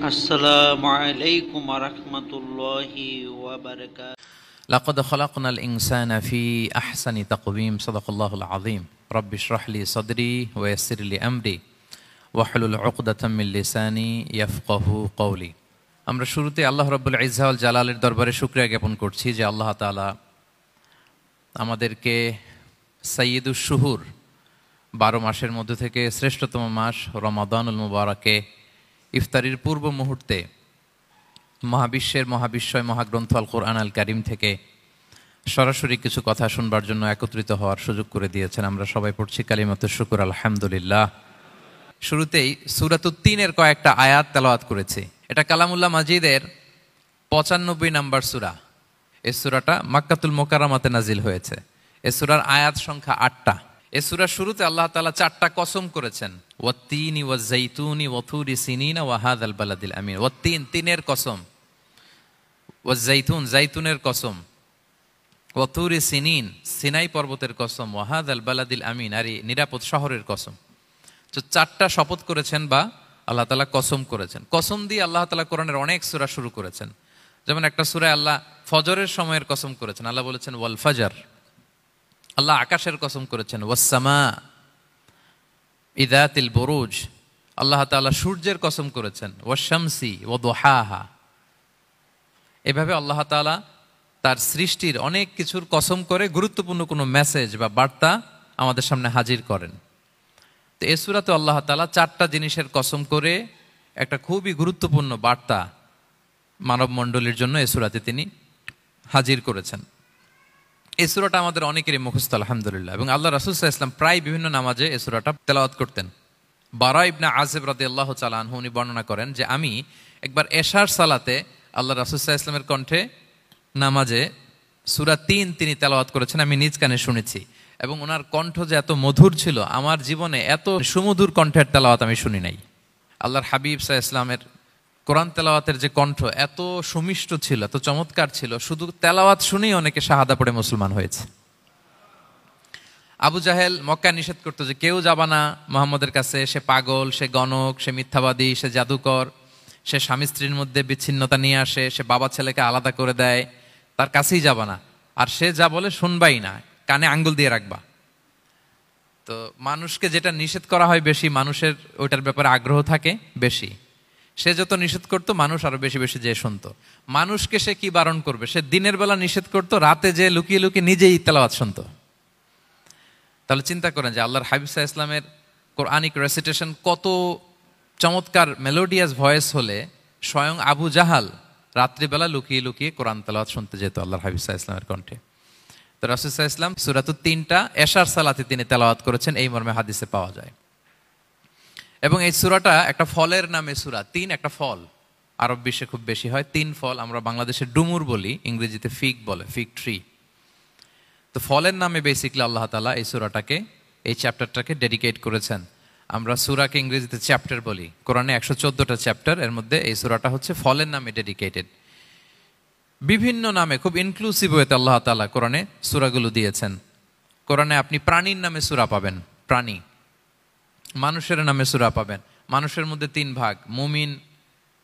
আসসালামু আলাইকুম ওয়া রাহমাতুল্লাহি ওয়া বারাকাতুহু। লাকাদ খালাকনাল ইনসানা ফি আহসানি তাকওয়িম সাদাকাল্লাহুল আযীম। রব্বি ইশরাহ লি সাদরি ওয়া ইয়াসসির লি আমরি ওয়াহলুল উকদাতাম মিন লিসানি ইয়াফকাহু কওলি। আমরা শুরুতে আল্লাহ রাব্বুল ইজ্জা ওয়াল জালালের দরবারে শুকরিয়া জ্ঞাপন করছি যে আল্লাহ তাআলা আমাদেরকে সাইয়্যিদুশ শুহুর 12 মাসের মধ্যে থেকে শ্রেষ্ঠতম মাস রমাদানুল মুবারাকে ইফতারির পূর্ব মুহূর্তে মহাবিশ্বের মহাবিশ্বয় মহাগ্রন্থ আল কোরআন আল কারিম থেকে সরাসরি কিছু কথা শুনবার জন্য একত্রিত হওয়ার সুযোগ করে দিয়েছেন। আমরা সবাই পড়ছি কালিমাতুশ শুকর আলহামদুলিল্লাহ। শুরুতেই সূরাতুত তিনের কয়েকটা আয়াত তেলাওয়াত করেছি। এটা কালামুল্লাহ মাজিদের 95 নম্বর সূরা। এই সূরাটা মক্কাতুল মুকাররমাতে নাজিল হয়েছে। এই সূরার আয়াত সংখ্যা 8টা। এই সূরার শুরুতে আল্লাহ তাআলা 4টা কসম করেছেন, ওয়াত-তিনি ওয়াজ-যাইতুনি ওয়া তুরি সিনিনা ওয়া হাযাল বালাদিল আমিন। ওয়াত-তিন, তিনের কসম, ওয়াজ-যাইতুন, যাইতুনের কসম, ওয়া তুরি সিনিন, সিনাই পর্বতের কসম, ওয়া হাযাল বালাদিল আমিন, আর এই নিরাপদ শহরের কসম। তো 4টা শপথ করেছেন বা আল্লাহ তাআলা কসম করেছেন। কসম দিয়ে আল্লাহ তাআলা কোরআনের অনেক সূরা শুরু করেছেন। যেমন একটা সূরায় আল্লাহ ফজরের সময়ের কসম করেছেন, আল্লাহ বলেছেন ওয়াল ফাজর। আল্লাহ আকাশের কসম করেছেন ওয়াস-সামা ইযাতিল বুরুজ। আল্লাহ তাআলা সূর্যের কসম করেছেন ওয়াশ-শামসি ওয়া দুহাহা। এভাবে আল্লাহ তাআলা তার সৃষ্টির অনেক কিছুর কসম করে গুরুত্বপূর্ণ কোনো মেসেজ বা বার্তা আমাদের সামনে হাজির করেন। তো এই সূরাতে আল্লাহ তাআলা 4টা জিনিসের কসম করে একটা খুবই গুরুত্বপূর্ণ বার্তা মানব মণ্ডলীর জন্য এই সূরাতে তিনি হাজির করেছেন। এই সূরাটা আমাদের অনেকেরই মুখস্থ আলহামদুলিল্লাহ, এবং আল্লাহ রাসূল সাল্লাল্লাহু আলাইহি ওয়াসাল্লাম প্রায় বিভিন্ন নামাজে এই সূরাটা তেলাওয়াত করতেন। বারা ইবনে আযিব রাদিয়াল্লাহু তাআলা আনহু উনি বর্ণনা করেন যে আমি একবার এশার সালাতে আল্লাহ রাসূল সাল্লাল্লাহু আলাইহি ওয়াসাল্লামের কণ্ঠে নামাজে সূরা 3 তিনি তেলাওয়াত করেছেন, আমি নিজ কানে শুনেছি, এবং ওনার কণ্ঠ যে এত মধুর ছিল, আমার জীবনে এত সুমধুর কণ্ঠের তেলাওয়াত আমি শুনি নাই। আল্লাহর হাবিব সাল্লাল্লাহু আলাইহি ওয়াসাল্লামের কোরআন তেলাওয়াতের যে কণ্ঠ এত সুমিষ্ট ছিল, এত চমৎকার ছিল, শুধু তেলাওয়াত শুনেই অনেকে শাহাদা পড়ে মুসলমান হয়েছে। আবু জাহেল মক্কা নিষেধ করতো যে কেউ যাবা না মুহাম্মদের কাছে, সে পাগল, সে গণক, সে মিথ্যাবাদী, সে জাদুকর, সে স্বামী স্ত্রীর মধ্যে বিচ্ছিন্নতা নিয়ে আসে, সে বাবা ছেলেকে আলাদা করে দেয়, তার কাছেই যাবা না। আর সে যা বলে শুনবাই না, কানে আঙ্গুল দিয়ে রাখবা। তো মানুষকে যেটা নিষেধ করা হয় বেশি, মানুষের ওইটার ব্যাপারে আগ্রহ থাকে বেশি। সে যত নিষেধ করতো মানুষ আরো বেশি বেশি যে শুনতো। মানুষকে সে কি বারণ করবে, সে দিনের বেলা নিষেধ করতো, রাতে যে লুকিয়ে লুকিয়ে নিজেই তেলাওয়াত শুনতো। তাহলে চিন্তা করেন যে আল্লাহর হাবিব সাল্লাল্লাহু আলাইহি ওয়াসাল্লামের কোরআনিক রেসিটেশন কত চমৎকার মেলোডিয়াস ভয়েস হলে স্বয়ং আবু জাহাল রাত্রিবেলা লুকিয়ে লুকিয়ে কোরআন তেলাওয়াত শুনতে যেত আল্লাহর হাবিব সাল্লাল্লাহু আলাইহি ওয়াসাল্লামের কণ্ঠে। তো রাসূল সাল্লাল্লাহু আলাইহি ওয়াসাল্লাম সূরাতুত 3টা এশার সালাতে তিনি তেলাওয়াত করেছেন, এই মর্মে হাদিসে পাওয়া যায়। এবং এই সূরাটা একটা ফলের নামে সূরা। 3 একটা ফল, আরব বিশ্বে খুব বেশি হয় 3 ফল। আমরা বাংলাদেশে ডুমুর বলি, ইংরেজিতে ফিগ বলে, ফিগ ট্রি। তো ফলের নামে বেসিক্যালি আল্লাহ তাআলা এই সূরাটাকে, এই চ্যাপ্টারটাকে ডেডিকেট করেছেন। আমরা সূরাকে ইংরেজিতে চ্যাপ্টার বলি। কোরআনে 114টা চ্যাপ্টার, এর মধ্যে এই সূরাটা হচ্ছে ফলের নামে ডেডিকেটেড। বিভিন্ন নামে খুব ইনক্লুসিভ ওয়েতে আল্লাহ তাআলা কোরআনে সূরাগুলো দিয়েছেন। কোরআনে আপনি প্রাণীর নামে সূরা পাবেন, প্রাণী। মানুষের নামে সূরা পাবেন। মানুষের মধ্যে 3 ভাগ, মুমিন,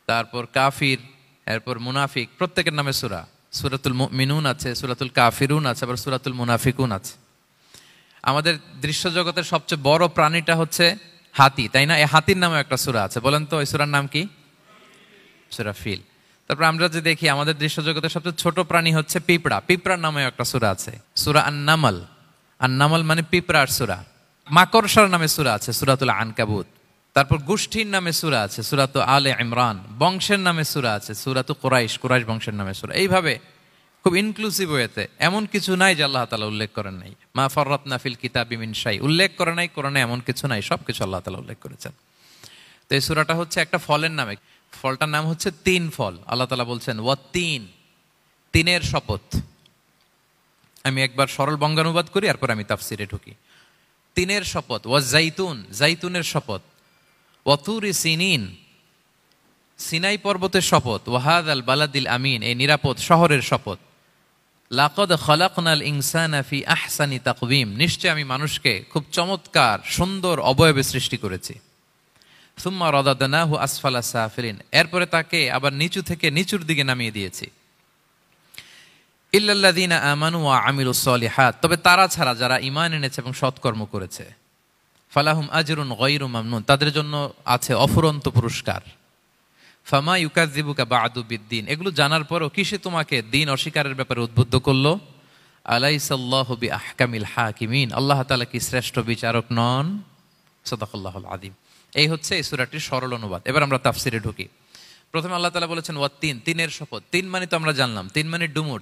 তারপর কাফির, এরপর মুনাফিক, প্রত্যেকের নামে সূরা। সূরাতুল মুমিনুন আছে, সূরাতুল কাফিরুন আছে, আবার সূরাতুল মুনাফিকুন আছে। আমাদের দৃশ্য জগতের সবচেয়ে বড় প্রাণীটা হচ্ছে হাতি, তাই না? এই হাতির নামে একটা সূরা আছে, বলেন তো এই সূরার নাম কি? সূরা ফিল। তারপর আমরা যে দেখি আমাদের দৃশ্য জগতের সবচেয়ে ছোট প্রাণী হচ্ছে পিঁপড়া, পিঁপড়ার নামে একটা সূরা আছে, সূরা আন-নামল। আন-নামল মানে পিঁপড়ার সূরা। মাকড়সার নামে সূরা আছে, সূরাতুল আনকাবুত। তারপর গোষ্ঠীর নামে সূরা আছে, সূরাতু আলে ইমরান। বংশের নামে সূরা আছে, সূরাতু কুরাইশ, কুরাইশ বংশের নামে সূরা। এইভাবে খুব ইনক্লুসিভ ওয়েতে, এমন কিছু নাই যে আল্লাহ তাআলা উল্লেখ করেন নাই। মা ফাররাতনা ফিল কিতাবি মিন শাই, উল্লেখ করে নাই কোরআনে এমন কিছু নাই, সবকিছু আল্লাহ তাআলা উল্লেখ করেছেন। তো এই সূরাটা হচ্ছে একটা ফলের নামে। ফলটার নাম হচ্ছে 3 ফল। আল্লাহ তাআলা বলছেন ওয়াত-তিন, তিনের শপথ। আমি একবার সরল বঙ্গানুবাদ করি, এরপর আমি তাফসিরে ঢুকি। 3-এর শপথ, ওয়াজ-যাইতুন, যাইতুনের শপথ, ওয়া তুরি সিনিন, সিনাই পর্বতের শপথ, ওয়া হাযাল বালাদিল আমিন, এই নিরাপদ শহরের শপথ। লাকাদ খালাকনাল ইনসানা ফি আহসানি তাকওয়িম, নিশ্চয় আমি মানুষকে খুব চমৎকার সুন্দর অবয়বে সৃষ্টি করেছি। সুম্মা রাদাদনাহু আসফালা সাফিলিন, এরপরে তাকে আবার নিচু থেকে নিচুর দিকে নামিয়ে দিয়েছি। ইল্লাল্লাযীনা আমানু ওয়া আমিলুস সলিহাত, তবে তারা ছাড়া যারা ঈমান এনেছে এবং সৎকর্ম করেছে, ফালাহুম আজরুন গায়রু মামনুন, তাদের জন্য আছে অফুরন্ত পুরস্কার। ফামা ইউকাযযিবুকা বা'দু বিদ্দিন, এগুলো জানার পরও কিসে তোমাকে দিন অস্বীকারের ব্যাপারে উদ্বুদ্ধ করলো? আলাইসাল্লাহু বিআহকামিল হাকিমিন, আল্লাহ তাআলা কি শ্রেষ্ঠ বিচারক নন? সাদাকাল্লাহুল আযীম। এই হচ্ছে এই সূরাটির সরল অনুবাদ। এবার আমরা তাফসিরে ঢুকি। প্রথমে আল্লাহ তাআলা বলেছেন ওয়াত্তিন, তিনের শপথ। তিন মানে তো আমরা জানলাম, তিন মানে ডুমুর।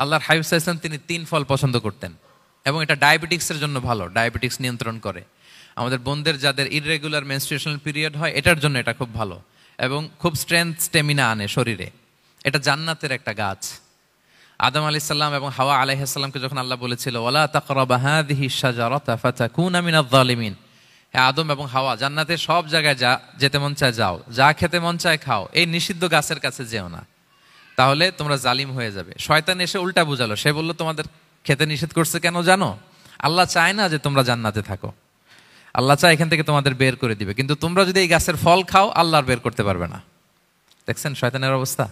আল্লাহর হাবিব সাল্লাল্লাহু আলাইহি ওয়াসাল্লাম তিনি তিন ফল পছন্দ করতেন এবং এটা ডায়াবেটিক্সের জন্য ভালো, ডায়াবেটিক্স নিয়ন্ত্রণ করে। আমাদের বোনদের যাদের ইররেগুলার মেনস্ট্রুয়েশনাল পিরিয়ড হয় এটার জন্য এটা খুব ভালো এবং খুব স্ট্রেংথ স্টেমিনা আনে শরীরে। এটা জান্নাতের একটা গাছ। আদম আলাইহিস সালাম এবং হাওয়া আলাইহিস সালামকে যখন আল্লাহ বলেছিল ওয়ালা তাকরাবা হাযিহি শাজারাতা ফাতাকুনা মিনাজ জালিমিন, হ্যাঁ আদম এবং হাওয়া জান্নাতের সব জায়গায় যা যেতে মন চায় যাও, যা খেতে মন চায় খাও, এই নিষিদ্ধ গাছের কাছে যেও না, তাহলে তোমরা জালিম হয়ে যাবে। শয়তান এসে উল্টা বুঝালো, সে বলল তোমাদের খেতে নিষেধ করছে কেন জানো? আল্লাহ চায় না যে তোমরা জান্নাতে থাকো, আল্লাহ চায় এখান থেকে তোমাদের বের করে দিবে, কিন্তু তোমরা যদি এই গাছের ফল খাও আল্লাহ আর বের করতে পারবে না। দেখছেন শয়তানের অবস্থা?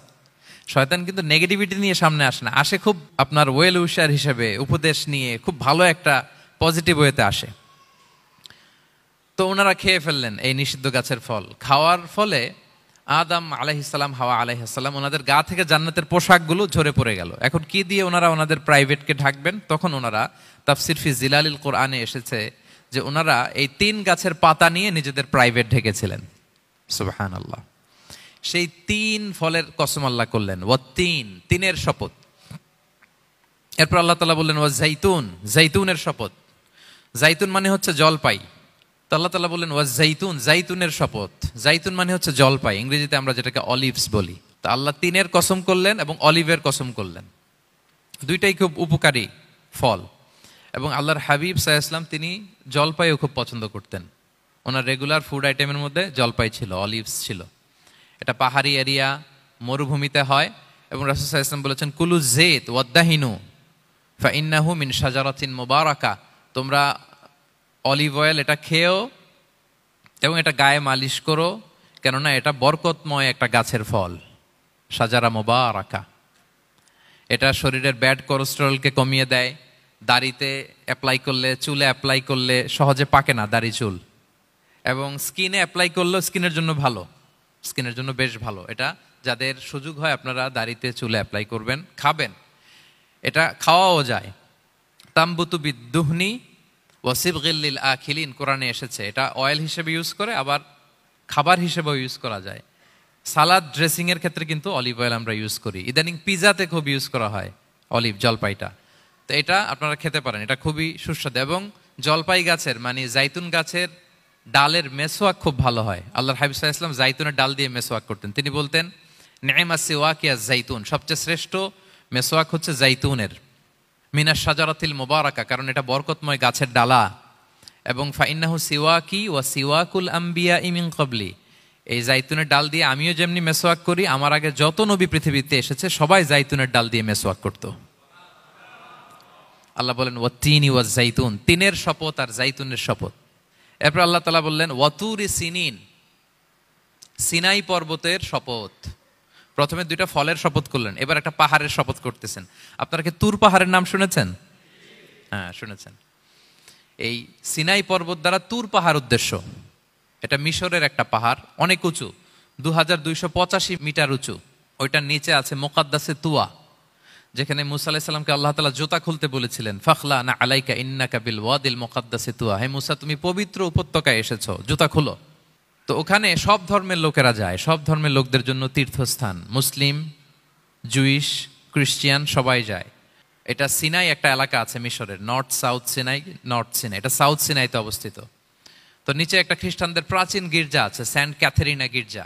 শয়তান কিন্তু নেগেটিভিটি নিয়ে সামনে আসে না, আসে খুব আপনার ওয়েল উইশার হিসেবে, উপদেশ নিয়ে, খুব ভালো একটা পজিটিভ ওয়েতে আসে। তো ওনারা খেয়ে ফেললেন এই নিষিদ্ধ গাছের ফল। খাওয়ার ফলে আদম আলাইহিস সালাম, হাওয়া আলাইহিস সালাম, ওনাদের গা থেকে জান্নাতের পোশাকগুলো ঝরে পড়ে গেল। এখন কি দিয়ে ওনারা ওনাদের প্রাইভেটকে ঢাকবেন? তখন ওনারা তাফসির ফি জিলালিল কোরআনে এসেছে যে ওনারা এই তিন গাছের পাতা নিয়ে নিজেদের প্রাইভেট ঢেকেছিলেন। সুবহানাল্লাহ। সেই তিন ফলের কসম আল্লাহ করলেন, ওয়াত্তিন, তিনের শপথ। এরপর আল্লাহ তাআলা বললেন ওয়া জাইতুন, জাইতুনের শপথ। জাইতুন মানে হচ্ছে জলপাই। তো আল্লাহ তাআলা বললেন ওয়া জাইতুন, জাইতুনের শপথ। জাইতুন মানে হচ্ছে জলপাই, ইংরেজিতে আমরা যেটাকে অলিভস বলি। তো আল্লাহ তিনের কসম করলেন এবং অলিভের কসম করলেন। দুইটাই খুব উপকারী ফল এবং আল্লাহর হাবিব সাল্লাল্লাহু আলাইহি ওয়াসাল্লাম তিনি জলপাইও খুব পছন্দ করতেন। ওনার রেগুলার ফুড আইটেমের মধ্যে জলপাই ছিল, অলিভস ছিল। এটা পাহাড়ি এরিয়া, মরুভূমিতে হয় এবং রাসূল সাল্লাল্লাহু আলাইহি ওয়াসাল্লাম বলেছেন কুলু যাইত ওয়াদাহিনু ফাইন্নাহু মিন শাজারাতিন মুবারাকা, তোমরা অলিভ অয়েল এটা খেও এবং এটা গায়ে মালিশ করো, কেননা এটা বরকতময় একটা গাছের ফল, শাজারা মুবারাকা। এটা শরীরের ব্যাড কোলেস্টেরলকে কমিয়ে দেয়, দাড়িতে অ্যাপ্লাই করলে, চুলে অ্যাপ্লাই করলে সহজে পাকে না দাড়ি চুল, এবং স্কিনে অ্যাপ্লাই করলেও স্কিনের জন্য ভালো, স্কিনের জন্য বেশ ভালো। এটা যাদের সুযোগ হয় আপনারা দাড়িতে চুলে অ্যাপ্লাই করবেন, খাবেন। এটা খাওয়াও যায়। তাম্বুতু বিদ্দুহনি ওয়াসিবগিল লিল আখিলিন, কোরআনে এসেছে। এটা অয়েল হিসেবে ইউজ করে, আবার খাবার হিসেবেও ইউজ করা যায়। সালাদ ড্রেসিং এর ক্ষেত্রে কিন্তু অলিভ অয়েল আমরা ইউজ করি। ইদানিং পিজাতে খুব ইউজ করা হয় অলিভ, জলপাইটা। তো এটা আপনারা খেতে পারেন, এটা খুবই সুস্বাদু। এবং জলপাই গাছের মানে জাইতুন গাছের ডালের মেসওয়াক খুব ভালো হয়। আল্লাহর হাবিব সাল্লাল্লাহু আলাইহি ওয়াসাল্লাম জাইতুনের ডাল দিয়ে মেসওয়াক করতেন। তিনি বলতেন নি'মাস সিওয়াকিয়া জাইতুন, সবচেয়ে শ্রেষ্ঠ মেসওয়াক হচ্ছে জাইতুনের, মিনাশ শাজারাতিল মুবারাকা, কারণ এটা বরকতময় গাছের ডালা। এবং ফাইন্নাহু সিওয়াকি ওয়া সিওয়াকুল আম্বিয়া মিন ক্বাবলি, এই জাইতুনের ডাল দিয়ে আমিও যেমনি মেসওয়াক করি, আমার আগে যত নবী পৃথিবীতে এসেছে সবাই জাইতুনের ডাল দিয়ে মেসওয়াক করত। আল্লাহ বলেন ওয়াত্তিনি ওয়াজ জাইতুন, তিনের শপথ আর জাইতুনের শপথ। এরপর আল্লাহ তাআলা বললেন ওয়াতুরি সিনিন, সিনাই পর্বতের শপথ। প্রথমে দুইটা ফলের শপথ করলেন, এবার একটা পাহাড়ের শপথ করতেছেন। আপনারা কি তুর পাহাড়ের নাম শুনেছেন? হ্যাঁ শুনেছেন। এই সিনাই পর্বত দ্বারা তুর পাহাড় উদ্দেশ্য। এটা মিশরের একটা পাহাড়, অনেক উঁচু, 2285 মিটার উঁচু। ওইটার নিচে আছে মুকাদ্দাসে তুয়া, যেখানে মুসা আলাইহিস সালামকে আল্লাহ তাআলা জুতা খুলতে বলেছিলেন, ফাখলা না আলাইকা ইন্নাকা বিল ওয়াদিল মুকাদ্দাসে তুয়া, হে মুসা তুমি পবিত্র উপত্যকায় এসেছো, জুতা খুলো। তো ওখানে সব ধর্মের লোকেরা যায়, সব ধর্মের লোকদের জন্য তীর্থস্থান, মুসলিম, জুইশ, খ্রিস্টিয়ান সবাই যায়। এটা সিনাই একটা এলাকা আছে মিশরের, north south Sinai, north Sinai, এটা সাউথ সিনাইতে অবস্থিত। তো নিচে একটা খ্রিস্টানদের প্রাচীন গির্জা আছে, সেন্ট ক্যাথেরিনা গির্জা।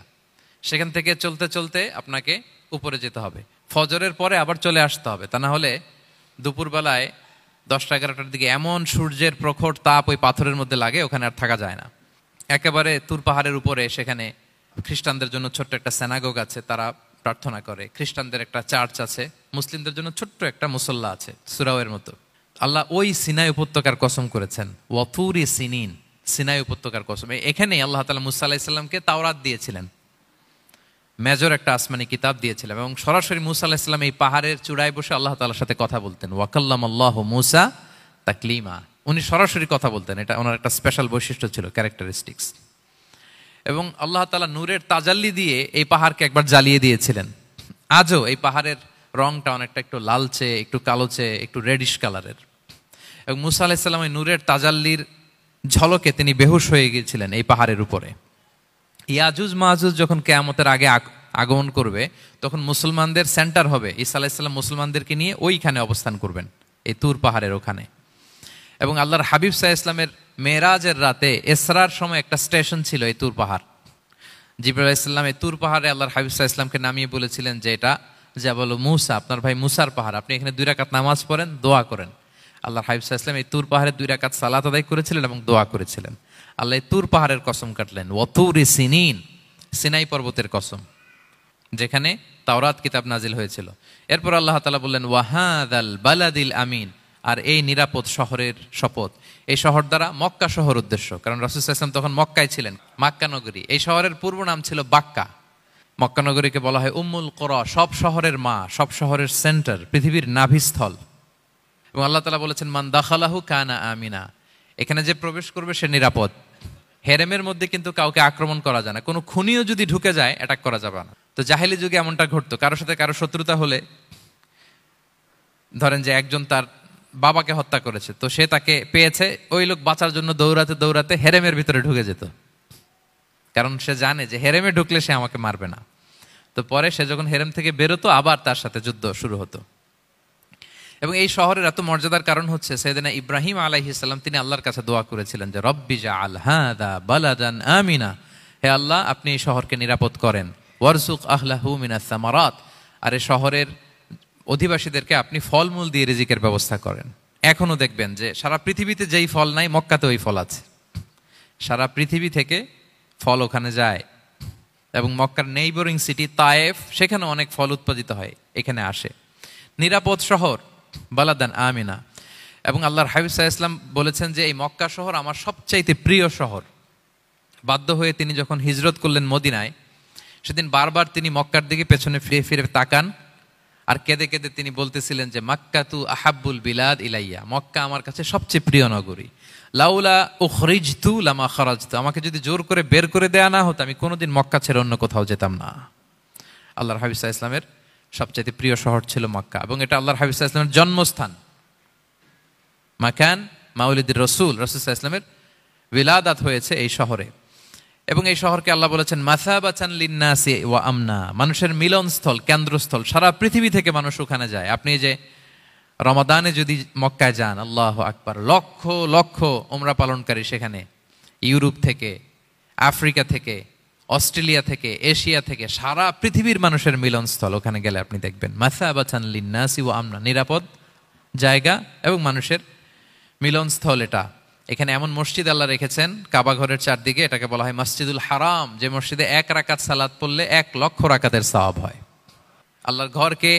সেখান থেকে চলতে চলতে আপনাকে উপরে যেতে হবে, ফজরের পরে আবার চলে আসতে হবে, তা না হলে দুপুরবেলায় 10টা-11টার দিকে এমন সূর্যের প্রখর তাপ ওই পাথরের মধ্যে লাগে, ওখানে আর থাকা যায় না। একেবারে তুর পাহাড়ের উপরে সেখানে খ্রিস্টানদের জন্য ছোট্ট একটা সিনাগোগ আছে, তারা প্রার্থনা করে। খ্রিস্টানদের একটা চার্চ আছে, মুসলিমদের জন্য ছোট্ট একটা মুসল্লা আছে সুরাওয়ের মতো। আল্লাহ ওই সিনাই উপত্যকার কসম করেছেন ওয়াতুরি সিনিন, সিনাই উপত্যকার কসম। এখানেই আল্লাহ তাআলা মুসা আলাইহিস সালামকে তাওরাত দিয়েছিলেন, মেজর একটা আসমানি কিতাব দিয়েছিলেন, এবং সরাসরি মুসা আলাইহিস সালাম এই পাহাড়ের চূড়ায় বসে আল্লাহ তাআলার সাথে কথা বলতেন। ওয়া কাল্লামাল্লাহু মুসা তাকলিমা, উনি সরাসরি কথা বলতেন, এটা ওনার একটা স্পেশাল বৈশিষ্ট্য ছিল, ক্যারেক্টারিস্টিক্স। এবং আল্লাহ তাআলা নূরের তাজাল্লি দিয়ে এই পাহাড়কে একবার জ্বালিয়ে দিয়েছিলেন। আজও এই পাহাড়ের রংটা অনেকটা একটু লালচে, একটু কালোচে, একটু রেডিশ কালারের। এবং মুসা আলাইহিস সালাম এই নূরের তাজাল্লির ঝলকে তিনি বেহুশ হয়ে গিয়েছিলেন এই পাহাড়ের উপরে। ইয়াজুজ মাহুজ যখন কিয়ামতের আগে আগমন করবে, তখন মুসলমানদের সেন্টার হবে। ঈসা আলাইহিস সালাম মুসলমানদেরকে নিয়ে ওইখানে অবস্থান করবেন, এই তুর পাহাড়ের ওখানে। এবং আল্লাহর হাবিব সাল্লাল্লাহু আলাইহি ওয়াসাল্লামের মেরাজের রাতে ইসরার সময় একটা স্টেশন ছিল এই তুর পাহাড়। জিবরাইল আলাইহিস সালাম এই তুর পাহাড়ে আল্লাহর হাবিব সাল্লাল্লাহু আলাইহি ওয়াসাল্লামকে নামিয়ে বলেছিলেন যে এটা জাবাল মুসা, আপনার ভাই মুসার পাহাড়, আপনি এখানে 2 রাকাত নামাজ পড়েন, দোয়া করেন। আল্লাহর হাবিব সাল্লাল্লাহু আলাইহি ওয়াসাল্লাম এই তুর পাহাড়ে 2 রাকাত সালাত আদায় করেছিলেন এবং দোয়া করেছিলেন। আল্লাহ এই তুর পাহাড়ের কসম কাটলেন, ওয়াতুরি সিনিন, সিনাই পর্বতের কসম, যেখানে তাওরাত কিতাব নাজিল হয়েছিল। এরপর আল্লাহ তাআলা বললেন ওয়াহাদাল বালাদিল আমিন, আর এই নিরাপদ শহরের শপথ। এই শহর দ্বারা মক্কা শহর উদ্দেশ্য, কারণ রাসূল সাল্লাল্লাহু আলাইহি ওয়াসাল্লাম তখন মক্কায় ছিলেন, মক্কা নগরী। এই শহরের পূর্ব নাম ছিল বাক্কা। মক্কা নগরীকে বলা হয় উম্মুল কুরা, সব শহরের মা, সব শহরের সেন্টার, পৃথিবীর নাভিস্থল। এবং আল্লাহ তাআলা বলেছেন মান দাখালাহু কানা আমিনা, এখানে যে প্রবেশ করবে সে নিরাপদ। হেরেমের মধ্যে কিন্তু কাউকে আক্রমণ করা যায় না, কোনো খুনিও যদি ঢুকে যায় অ্যাটাক করা যাবে না। তো জাহেলি যুগে এমনটা ঘটতো, কারোর সাথে কারো শত্রুতা হলে, ধরেন যে একজন তার বাবাকে হত্যা করেছে, তো সে তাকে পেয়েছে, ওই লোক বাঁচার জন্য দৌড়াতে দৌড়াতে হেরেমের ভিতরে ঢুকে যেত, কারণ সে জানে যে হেরেমে ঢুকলে সে আমাকে মারবে না। তো পরে সে যখন হেরেম থেকে বেরোতো, আবার তার সাথে যুদ্ধ শুরু হতো। এবং এই শহরের এত মর্যাদার কারণ হচ্ছে সাইয়েদনা ইব্রাহিম আলাইহিস সালাম তিনি আল্লাহর কাছে দোয়া করেছিলেন যে রব্বি জাআল হাযা বালাদান আমিনা, হে আল্লাহ আপনি এই শহরকে নিরাপদ করেন, ওয়ারযুক আহলাহু মিনাস সামারাত, আর এই শহরের অধিবাসীদেরকে আপনি ফলমূল দিয়ে রিজিকের ব্যবস্থা করেন। এখনো দেখবেন যে সারা পৃথিবীতে যেই ফল নাই মক্কাতে ওই ফল আছে, সারা পৃথিবী থেকে ফল ওখানে যায়। এবং মক্কার নেইবরিং সিটি তায়েফ, সেখানে অনেক ফল উৎপাদিত হয়, এখানে আসে। নিরাপদ শহর বালাদান আমিনা। এবং আল্লাহর হাবিব সাল্লাল্লাহু আলাইহি ওয়াসাল্লাম বলেছেন যে এই মক্কা শহর আমার সবচাইতে প্রিয় শহর। বাধ্য হয়ে তিনি যখন হিজরত করলেন মদিনায়, সেদিন বারবার তিনি মক্কার দিকে পেছনে ফিরে ফিরে তাকান, আর কেঁদে কেঁদে তিনি বলতেছিলেন যে মাক্কাতু আহাব্বুল বিলাদ ইলাইয়া, মক্কা আমার কাছে সবচেয়ে প্রিয় নগরী। লাউলা উখরিজতু লামা খারাজতু, আমাকে যদি জোর করে বের করে দেয়া না হতো আমি কোনোদিন মক্কা ছেড়ে অন্য কোথাও যেতাম না। আল্লাহর হাবিব সাল্লাল্লাহু আলাইহি ওয়াসাল্লামের সবচেয়ে প্রিয় শহর ছিল মক্কা, এবং এটা আল্লাহর হাবিব সাল্লাল্লাহু আলাইহি ওয়াসাল্লামের জন্মস্থান, মাকান মাউলিদির রাসূল, রাসূল সাল্লাল্লাহু আলাইহি ওয়াসাল্লামের বিলাদাত হয়েছে এই শহরে। এবং এই শহরকে আল্লাহ বলেছেন মাসাবাতান লিন্নাসি ওয়া আমনা, মানুষের মিলনস্থল, কেন্দ্রস্থল, সারা পৃথিবী থেকে মানুষ ওখানে যায়। আপনি যে রমাদানে যদি মক্কায় যান, আল্লাহু আকবার, লক্ষ লক্ষ উমরা পালনকারী সেখানে, ইউরোপ থেকে, আফ্রিকা থেকে, অস্ট্রেলিয়া থেকে, এশিয়া থেকে, সারা পৃথিবীর মানুষের মিলনস্থল। ওখানে গেলে আপনি দেখবেন মাসাবাতান লিন্নাসি ওয়া আমনা, নিরাপদ জায়গা এবং মানুষের মিলনস্থল। এটা এখানে এমন মসজিদ আল্লাহ রেখেছেন কাবা ঘরের চারদিকে, এটাকে বলা হয় মসজিদুল হারাম, যে মসজিদে 1 রাকাত সালাত পড়লে 1 লক্ষ রাকাতের সওয়াব হয়। আল্লাহর ঘরকে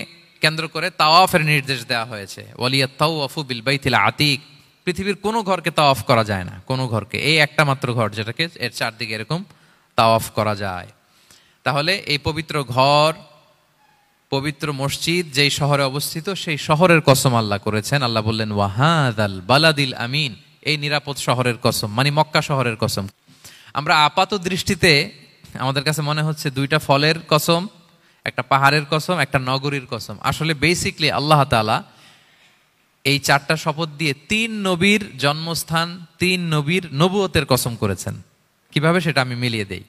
কেন্দ্র করে তাওয়াফের নির্দেশ দেওয়া হয়েছে, ওয়ালিয়াত তাওয়াফু বিল বাইতিল আতিক, পৃথিবীর কোনো ঘরকে তাওয়াফ করা যায় না, কোনো ঘরকে, এই একটা মাত্র ঘর যেটাকে এর চারদিকে এরকম তাওয়াফ করা যায়। তাহলে এই পবিত্র ঘর, পবিত্র মসজিদ যেই শহরে অবস্থিত, সেই শহরের কসম আল্লাহ করেছেন। আল্লাহ বললেন ওয়াহাদাল বালাদিল আমিন, এই নিরাপদ শহরের কসম, মানে মক্কা শহরের কসম। আমরা আপাত দৃষ্টিতে আমাদের কাছে মনে হচ্ছে 2টা ফলের কসম, একটা পাহাড়ের কসম, একটা নগরীর কসম। আসলে বেসিকলি আল্লাহ তাআলা এই 4টা শপথ দিয়ে 3 নবীর জন্মস্থান, 3 নবীর নবুয়তের কসম করেছেন। কিভাবে সেটা আমি মিলিয়ে দেই।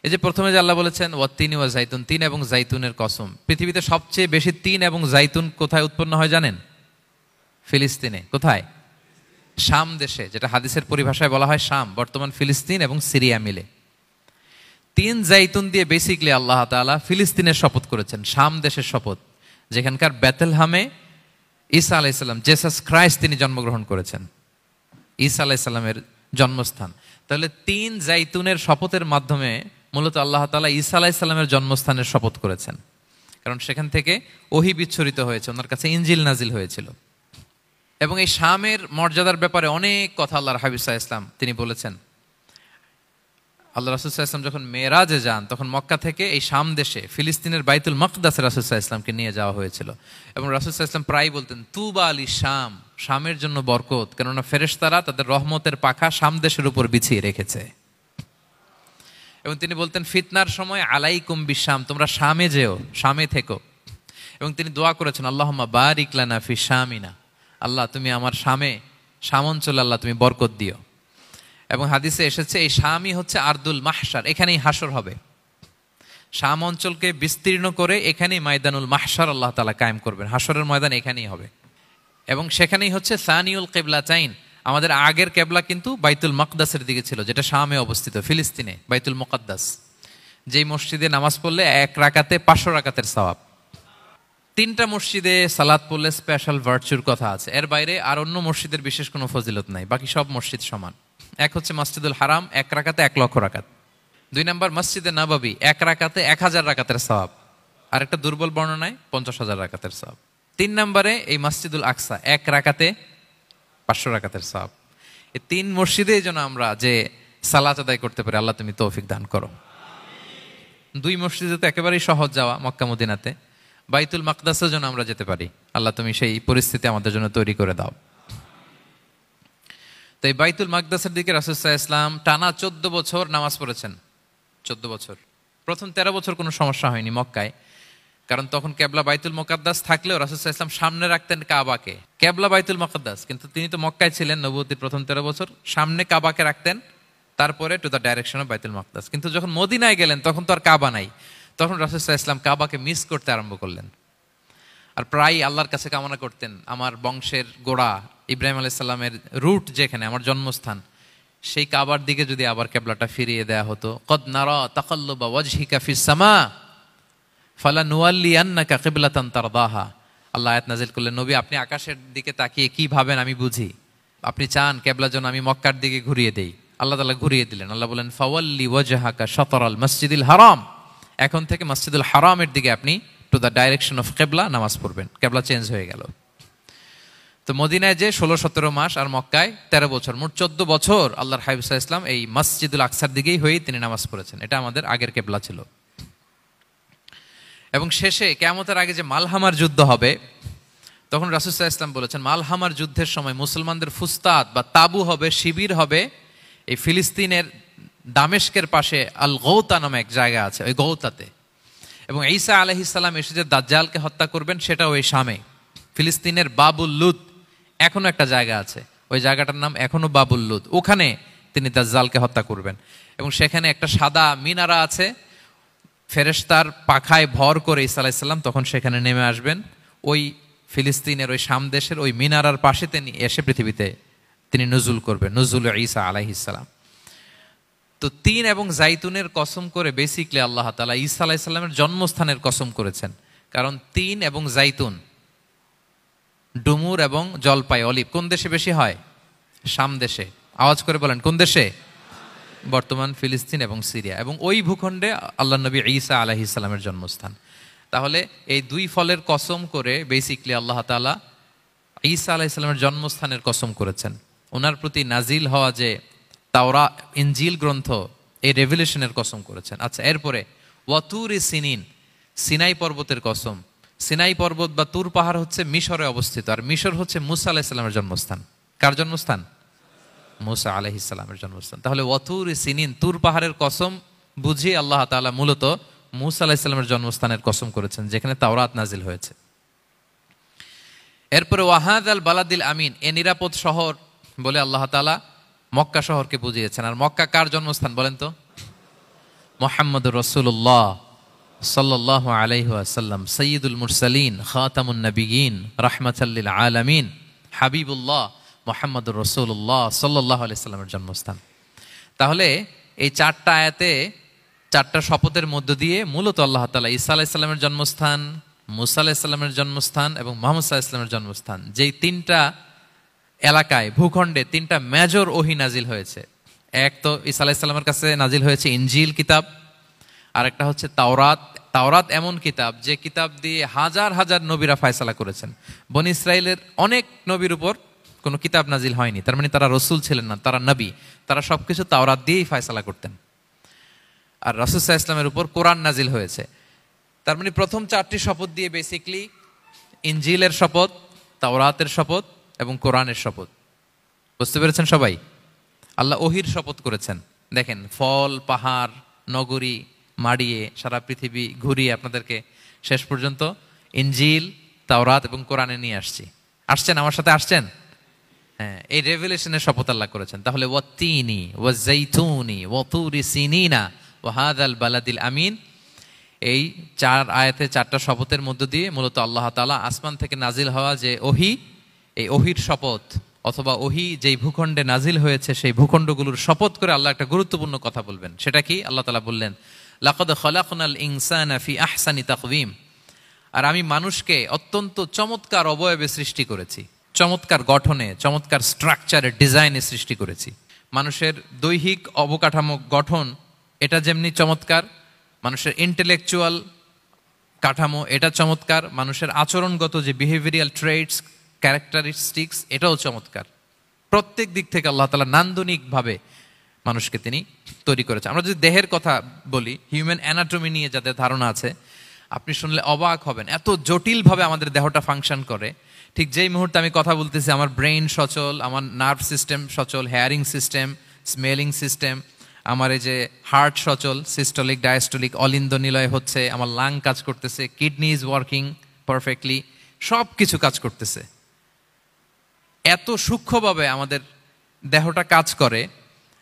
এই যে প্রথমে যে আল্লাহ বলেছেন ওয়াত্তিনি ওয়া জাইতুন, 3 এবং জাইতুনের কসম। পৃথিবীতে সবচেয়ে বেশি 3 এবং জাইতুন কোথায় উৎপন্ন হয় জানেন? ফিলিস্তিনে। কোথায়? শাম দেশে, যেটা হাদিসের পরিভাষায় বলা হয় শাম, বর্তমান ফিলিস্তিন এবং সিরিয়া মিলে। 3 জাইতুন দিয়ে বেসিকলি আল্লাহ তাআলা ফিলিস্তিনের শপথ করেছেন, শাম দেশের শপথ, যেখানকার বেথলহামে ঈসা আলাইহিস সালাম, জেসাস ক্রাইস্ট, তিনি জন্মগ্রহণ করেছেন, ঈসা আলাইহিস সালামের জন্মস্থান। তাহলে 3 জাইতুনের শপথের মাধ্যমে মূলত আল্লাহ তাআলা ঈসা আলাইহিস সালামের জন্মস্থানের শপথ করেছেন, কারণ সেখান থেকে ওহী বিচ্ছুরিত হয়েছে, ওনার কাছে ইনজিল নাজিল হয়েছিল। এবং এই শামের মর্যাদার ব্যাপারে অনেক কথা আল্লাহর হাবিব সাল্লাল্লাহু আলাইহি ওয়াসাল্লাম তিনি বলেছেন। আল্লাহ রাসূল সাল্লাল্লাহু আলাইহি ওয়াসাল্লাম যখন মেরাজে যান তখন মক্কা থেকে এই শাম দেশে ফিলিস্তিনের বাইতুল মাকদাসে রাসূল সাল্লাল্লাহু আলাইহি ওয়াসাল্লামকে নিয়ে যাওয়া হয়েছিল। এবং রাসূল সাল্লাল্লাহু আলাইহি ওয়াসাল্লাম প্রায় বলতেন তুবা আলি শাম, শামের জন্য বরকত, কেননা ফেরেশতারা তাদের রহমতের পাখা শাম দেশের উপর বিছিয়ে রেখেছে। এবং তিনি বলতেন ফিতনার সময় আলাইকুম বিশাম, তোমরা শামে যেও, শামে থেকো। এবং তিনি দোয়া করেছেন আল্লাহুম্মা বারিক লানা ফি শামিনা, আল্লাহ তুমি আমার শাম অঞ্চলে আল্লাহ তুমি বরকত দিও। এবং হাদিসে এসেছে এই শামই হচ্ছে আরদুল মাহশার, এখানেই হাসর হবে। শাম অঞ্চলকে বিস্তীর্ণ করে এখানেই ময়দানুল মাহশার আল্লাহ তাআলা কায়েম করবেন, হাসরের ময়দান এখানেই হবে। এবং সেখানেই হচ্ছে সানিউল কিবলাতাইন, আমাদের আগের কেবলা কিন্তু বাইতুল মাকদাসের দিকে ছিল, যেটা শামে অবস্থিত ফিলিস্তিনে, বাইতুল মুকাদ্দাস, যেই মসজিদে নামাজ পড়লে 1 রাকাতে 500 রাকাতের সওয়াব। 3টা মসজিদে সালাত পড়লে স্পেশাল ভার্চুর কথা আছে, এর বাইরে আর অন্য মসজিদের বিশেষ কোনো ফজিলত নাই, বাকি সব মসজিদ সমান। এক হচ্ছে মসজিদুল হারাম, 1 রাকাতে 1 লক্ষ রাকাত। 2 নম্বর মসজিদে নববী, 1 রাকাতে 1000 রাকাতের সওয়াব, আর একটা দুর্বল বর্ণনায় 50,000 রাকাতের সওয়াব। 3 নম্বরে এই মসজিদুল আকসা, 1 রাকাতে 500 রাকাতের সওয়াব। এই 3 মসজিদে যেন আমরা যে সালাত আদায় করতে পারি, আল্লাহ তুমি তৌফিক দান করো। 2 মসজিদে তো একেবারেই সহজ যাওয়া, মক্কা মদিনাতে। বাইতুল মাকদাসেও যেন আমরা যেতে পারি, আল্লাহ তুমি সেই পরিস্থিতি আমাদের জন্য তৈরি করে দাও। তো এই বাইতুল মাকদাসের দিকে রাসূল সাল্লাল্লাহু আলাইহি ওয়াসাল্লাম টানা 14 বছর নামাজ পড়েছেন। 14 বছর। প্রথম 13 বছর কোনো সমস্যা হয়নি মক্কায়, কারণ তখন কেবলা বাইতুল মুকাদ্দাস থাকলেও রাসূল সাল্লাল্লাহু আলাইহি ওয়াসাল্লাম সামনে রাখতেন কাবাকে, কেবলা বাইতুল মুকাদ্দাস, কিন্তু তিনি তো মক্কায় ছিলেন নবুয়তির প্রথম 13 বছর, সামনে কাবাকে রাখতেন, তারপরে টু দ্য ডাইরেকশন অফ বাইতুল মুকাদ্দাস। কিন্তু যখন মদিনায় গেলেন তখন তো আর কাবা নাই, তখন রাসূল সাল্লাল্লাহু আলাইহি ওয়াসাল্লাম কাবাকে মিস করতে আরম্ভ করলেন। আর প্রায় আল্লাহর কাছে কামনা করতেন আমার বংশের গোড়া ইব্রাহিম আলাইহিস সালামের রুট যেখানে, আমার জন্মস্থান, সেই কাবার দিকে যদি আবার কেবলাটা ফিরিয়ে দেয়া হতো। কদ নারা তাকাল্লুবা ওয়াজহিকা ফিস সামা ফালানুওয়াল্লিয়ান্নাকা কিবলাতান তারদাহা। আল্লাহ আয়াত নাযিল করলেন, নবী আপনি আকাশের দিকে তাকিয়ে কি ভাবেন আমি বুঝি, আপনি চান কেবলা যেন আমি মক্কার দিকে ঘুরিয়ে দেই। আল্লাহ তাআলা ঘুরিয়ে দিলেন। আল্লাহ বলেন ফাওয়াল্লি ওয়াজহাকা শাতরাল মসজিদিল হারাম, এখন থেকে মসজিদুল হারামের দিকে আপনি টু দ্য ডাইরেকশন অফ কেবলা নামাজ পড়বেন। কেবলা চেঞ্জ হয়ে গেল। তো মদিনায় যে 16-17 মাস আর মক্কায় 13 বছর, মোট 14 বছর আল্লাহর হাবিব সাল্লাল্লাহু আলাইহি ওয়াসাল্লাম এই মসজিদুল আকসার দিকেই হয়েই তিনি নামাজ পড়েছেন। এটা আমাদের আগের কেবলা ছিল। এবং শেষে কিয়ামতের আগে যে মালহামার যুদ্ধ হবে, তখন রাসূল সাল্লাল্লাহু আলাইহি ওয়াসাল্লাম বলেছেন মালহামার যুদ্ধের সময় মুসলমানদের ফুস্তাদ বা তাবু হবে, শিবির হবে এই ফিলিস্তিনের দামেস্কের পাশে আল গৌতা নামে এক জায়গা আছে, ওই গৌতাতে। এবং ঈসা আলাইহিস সালাম এসে যে দাজ্জালকে হত্যা করবেন সেটাও ওই শামে। ফিলিস্তিনের বাবুল লুদ এখনো একটা জায়গা আছে, ওই জায়গাটার নাম এখনো বাবুল লুদ, ওখানে তিনি দাজ্জালকে হত্যা করবেন। এবং সেখানে একটা সাদা মিনারা আছে, ফেরেশতার পাখায় ভর করে ঈসা আলাইহিস সালাম তখন সেখানে নেমে আসবেন। ওই ফিলিস্তিনের ওই শাম দেশের ওই মিনারার পাশে তিনি এসে পৃথিবীতে তিনি নুজুল করবেন, নুজুল ঈসা আলাইহিস সালাম। তো 3 এবং জাইতুনের কসম করে বেসিকলি আল্লাহ তাআলা ঈসা আলাইহিস সালামের জন্মস্থানের কসম করেছেন, কারণ 3 এবং জাইতুন, ডুমুর এবং জলপাই, অলিভ কোন দেশে বেশি হয়? শাম দেশে। আওয়াজ করে বলেন কোন দেশে? বর্তমান ফিলিস্তিন এবং সিরিয়া, এবং ওই ভূখণ্ডে আল্লাহ নবী ঈসা আলাইহিস সালামের জন্মস্থান। তাহলে এই 2 ফলের কসম করে বেসিকলি আল্লাহ তাআলা ঈসা আলাইহিস সালামের জন্মস্থানের কসম করেছেন। ওনার প্রতি নাজিল হওয়া যে তাওরাত ইনজিল গ্রন্থ, এই রেভিলেশনের কসম করেছেন। আচ্ছা, এরপরে ওয়াতুরি সিনিন, সিনাই পর্বতের কসম। সিনাই পর্বত বা তুর পাহাড় হচ্ছে মিশরে অবস্থিত, আর মিশর হচ্ছে মুসা আলাইহিস সালামের জন্মস্থান। কার জন্মস্থান? মুসা আলাইহিস সালামের জন্মস্থান। তাহলে ওয়াতুরি সিনিন, তুর পাহাড়ের কসম বুঝিয়ে আল্লাহ তাআলা মূলত মুসা আলাইহিস সালামের জন্মস্থানের কসম করেছেন, যেখানে তাওরাত নাজিল হয়েছে। এরপরে ওয়াহাদাল বালাদিল আমিন, এ নিরাপদ শহর বলে আল্লাহ তাআলা মক্কা শহরকে বুঝিয়েছেন। আর মক্কা কার জন্মস্থান বলেন তো? মুহাম্মদুর রাসূলুল্লাহ সাল্লাল্লাহু আলাইহি ওয়াসাল্লাম, সাইয়্যিদুল মুরসালিন, খাতামুন নবিয়্যিন, রাহমাতাল লিল আলামিন, হাবিবুল্লাহ মুহাম্মদুর রাসূলুল্লাহ সাল্লাল্লাহু আলাইহি ওয়াসাল্লামের জন্মস্থান। তাহলে এই 4টা আয়াতে 4টা শপথের মধ্য দিয়ে মূলত আল্লাহ তাআলা ঈসা আলাইহিস সালামের জন্মস্থান, মুসা আলাইহিস সালামের জন্মস্থান এবং মুহাম্মদ সাল্লাল্লাহু আলাইহি ওয়াসাল্লামের জন্মস্থান, যেই 3টা এলাকায় ভূখণ্ডে 3টা মেজর ওহী নাজিল হয়েছে। এক তো ঈসা আলাইহিস সালামের কাছে নাজিল হয়েছে ইনজিল কিতাব, আর একটা হচ্ছে তাওরাত। তাওরাত এমন কিতাব যে কিতাব দিয়ে হাজার হাজার নবীরা ফয়সালা করেছেন। বনি ইসরাইলের অনেক নবীর উপর কোনো কিতাব নাজিল হয়নি, তার মানে তারা রসুল ছিলেন না, তারা নবী, তারা সবকিছু তাওরাত দিয়েই ফয়সালা করতেন। আর রাসূল সাল্লাল্লাহু আলাইহি ওয়াসাল্লামের উপর কোরআন নাজিল হয়েছে। তার মানে প্রথম 4টি শপথ দিয়ে বেসিক্যালি ইনজিলের শপথ, তাওরাতের শপথ এবং কোরআনের শপথ। বুঝতে পেরেছেন সবাই? আল্লাহ ওহির শপথ করেছেন। দেখেন, ফল, পাহাড়, নগরী মাড়িয়ে সারা পৃথিবী ঘুরিয়ে আপনাদেরকে শেষ পর্যন্ত ইনজিল, তাওরাত এবং কোরআনে নিয়ে আসছেন আমার সাথে আসছেন। হ্যাঁ, এই রেভেলেশনের শপথ আল্লাহ করেছেন। তাহলে ওয়াত্তিনি ওয়াজাইতুনি ওয়াতুরি সিনিনা ওয়া হাযাল বালাদিল আমিন, এই 4 আয়াতে 4টা শপথের মধ্য দিয়ে মূলত আল্লাহ তাআলা আসমান থেকে নাজিল হওয়া যে ওহী, এই ওহীর শপথ অথবা ওহী যেই ভূখণ্ডে নাজিল হয়েছে সেই ভূখণ্ডগুলোর শপথ করে আল্লাহ একটা গুরুত্বপূর্ণ কথা বলবেন। সেটা কি? আল্লাহ তাআলা বললেন, লাকাদ খালাকনাল ইনসানা ফি আহসানি তাকওয়িম, আর আমি মানুষকে অত্যন্ত চমৎকার অবয়বে সৃষ্টি করেছি, চমৎকার গঠনে, চমৎকার স্ট্রাকচারে, ডিজাইনে সৃষ্টি করেছি। মানুষের দৈহিক অবকাঠামো গঠন এটা যেমনি চমৎকার, মানুষের ইন্টেলেকচুয়াল কাঠামো এটা চমৎকার, মানুষের আচরণগত যে বিহেভিয়ারাল ট্রেটস, ক্যারেক্টারিস্টিক্স এটাও চমৎকার। প্রত্যেক দিক থেকে আল্লাহ তাআলা নান্দনিকভাবে মানুষকে তিনি তৈরি করেছে। আমরা যদি দেহের কথা বলি, হিউম্যান অ্যানাটমি নিয়ে যাদের ধারণা আছে, আপনি শুনলে অবাক হবেন, এত জটিলভাবে আমাদের দেহটা ফাংশন করে। ঠিক যেই মুহূর্তে আমি কথা বলতেছি আমার ব্রেইন সচল, আমার নার্ভ সিস্টেম সচল, হেয়ারিং সিস্টেম, স্মেলিং সিস্টেম, আমার এই যে হার্ট সচল, সিস্টোলিক ডায়াস্টোলিক অলিন্দ নিলয় হচ্ছে, আমার লাং কাজ করতেছে, কিডনি ইজ ওয়ার্কিং পারফেক্টলি, সব কিছু কাজ করতেছে। এত সূক্ষ্মভাবে আমাদের দেহটা কাজ করে,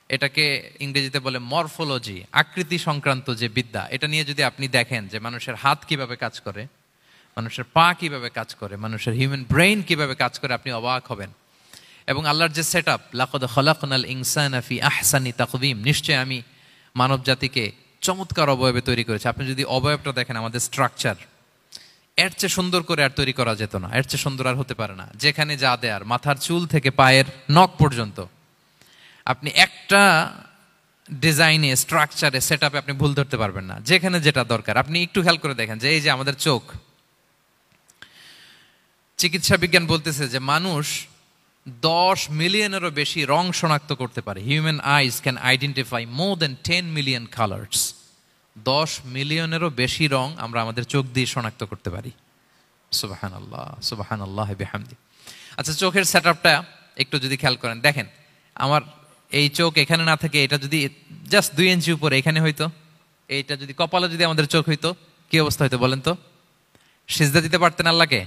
এটাকে ইংরেজিতে বলে মরফোলজি, আকৃতি সংক্রান্ত যে বিদ্যা। এটা নিয়ে যদি আপনি দেখেন যে মানুষের হাত কিভাবে কাজ করে, মানুষের পা কিভাবে কাজ করে, মানুষের হিউম্যান ব্রেইন কিভাবে কাজ করে, আপনি অবাক হবেন। এবং আল্লাহর যে সেট আপ, লাকাদ খালাকনাল ইনসানা ফি আহসানি তাকওয়িম, নিশ্চয় আমি মানব জাতিকে চমৎকার অবয়বে তৈরি করেছি। আপনি যদি অবয়বটা দেখেন, আমাদের স্ট্রাকচার, এর চেয়ে সুন্দর করে আর তৈরি করা যেত না, এর চেয়ে সুন্দর আর হতে পারে না। যেখানে যা দেয়ার, মাথার চুল থেকে পায়ের নখ পর্যন্ত, আপনি একটা ডিজাইনে, স্ট্রাকচারে, সেট আপে আপনি ভুল ধরতে পারবেন না। যেখানে যেটা দরকার, আপনি একটু খেয়াল করে দেখেন যে এই যে আমাদের চোখ, চিকিৎসা বিজ্ঞান বলতেছে যে মানুষ 10 মিলিয়নেরও বেশি রং শনাক্ত করতে পারে। Human eyes can identify more than 10 million colours. 10 মিলিয়নেরও বেশি রং আমরা আমাদের চোখ দিয়ে শনাক্ত করতে পারি। সুবহানাল্লাহ, সুবহানাল্লাহ বিহামদি। আচ্ছা, চোখের সেট আপটা একটু যদি খেয়াল করেন, দেখেন আমার এই চোখ এখানে না থাকে, এটা যদি জাস্ট 2 ইঞ্চি উপরে এখানে হইতো, এইটা যদি কপালে যদি আমাদের চোখ হইতো, কি অবস্থা হইতো বলেন তো? সিজদা দিতে পারতেন আল্লাহকে?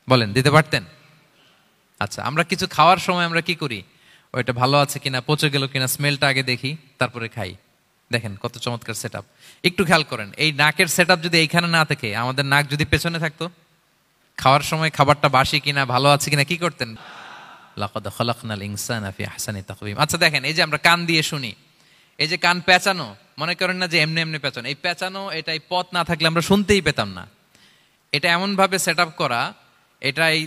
বলেন, দিতে পারতেন? আচ্ছা, আমরা কিছু খাওয়ার সময় আমরা কি করি? ওইটা ভালো আছে কিনা, পচে গেল কিনা, স্মেলটা আগে দেখি, তারপরে খাই। দেখেন কত চমৎকার সেট আপ। একটু খেয়াল করেন, এই নাকের সেট আপ যদি এইখানে না থাকে, আমাদের নাক যদি পেছনে থাকতো, খাওয়ার সময় খাবারটা বাসি কিনা, ভালো আছে কিনা কি করতেন? লাকাদ খালাকনাল ইনসানা ফি আহসানি তাকওয়িম। আচ্ছা দেখেন, এই যে আমরা কান দিয়ে শুনি, এই যে কান পেঁচানো, মনে করেন না যে এমনি এমনি পেঁচানো, এই পেঁচানো, এটা এই পথ না থাকলে আমরা শুনতেই পেতাম না। এটা এমনভাবে সেট আপ করা, এটা এই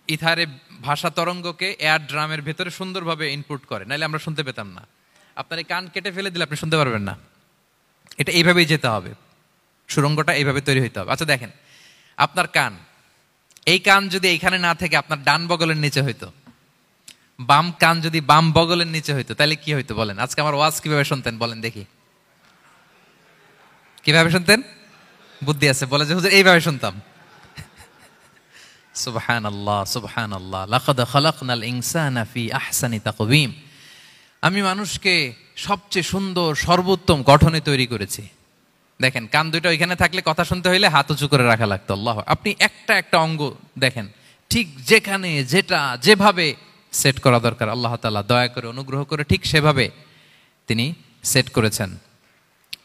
ইথারে ভাষা তরঙ্গকে এয়ার ড্রামের ভেতরে সুন্দরভাবে ইনপুট করে, নাহলে আমরা শুনতে পেতাম না। আপনার এই কান কেটে ফেলে দিলে আপনি শুনতে পারবেন না। এটা এইভাবেই যেতে হবে, সুরঙ্গটা এইভাবে তৈরি হইতে হবে। আচ্ছা দেখেন, আপনার কান, এই কান যদি এইখানে না থেকে আপনার ডান বগলের নিচে হইতো, বাম কান যদি বাম বগলের নিচে হইতো, তাহলে কি হইতো বলেন? আজকে আমার ওয়াজ কিভাবে শুনতেন বলেন দেখি, কিভাবে শুনতেন? বুদ্ধি আছে বলে যে হুজুর এইভাবে শুনতাম। সুবহানাল্লাহ, সুবহানাল্লাহ। লাকাদ খালাকনাল ইনসানা ফি আহসানি তাকওয়িম, আমি মানুষকে সবচেয়ে সুন্দর সর্বোত্তম গঠনে তৈরি করেছি। দেখেন, কান দুটো ওইখানে থাকলে কথা শুনতে হইলে হাত উঁচু করে রাখা লাগতো। আল্লাহ, আপনি একটা একটা অঙ্গ দেখেন, ঠিক যেখানে যেটা যেভাবে সেট করা দরকার, আল্লাহ তাআলা দয়া করে অনুগ্রহ করে ঠিক সেভাবে তিনি সেট করেছেন।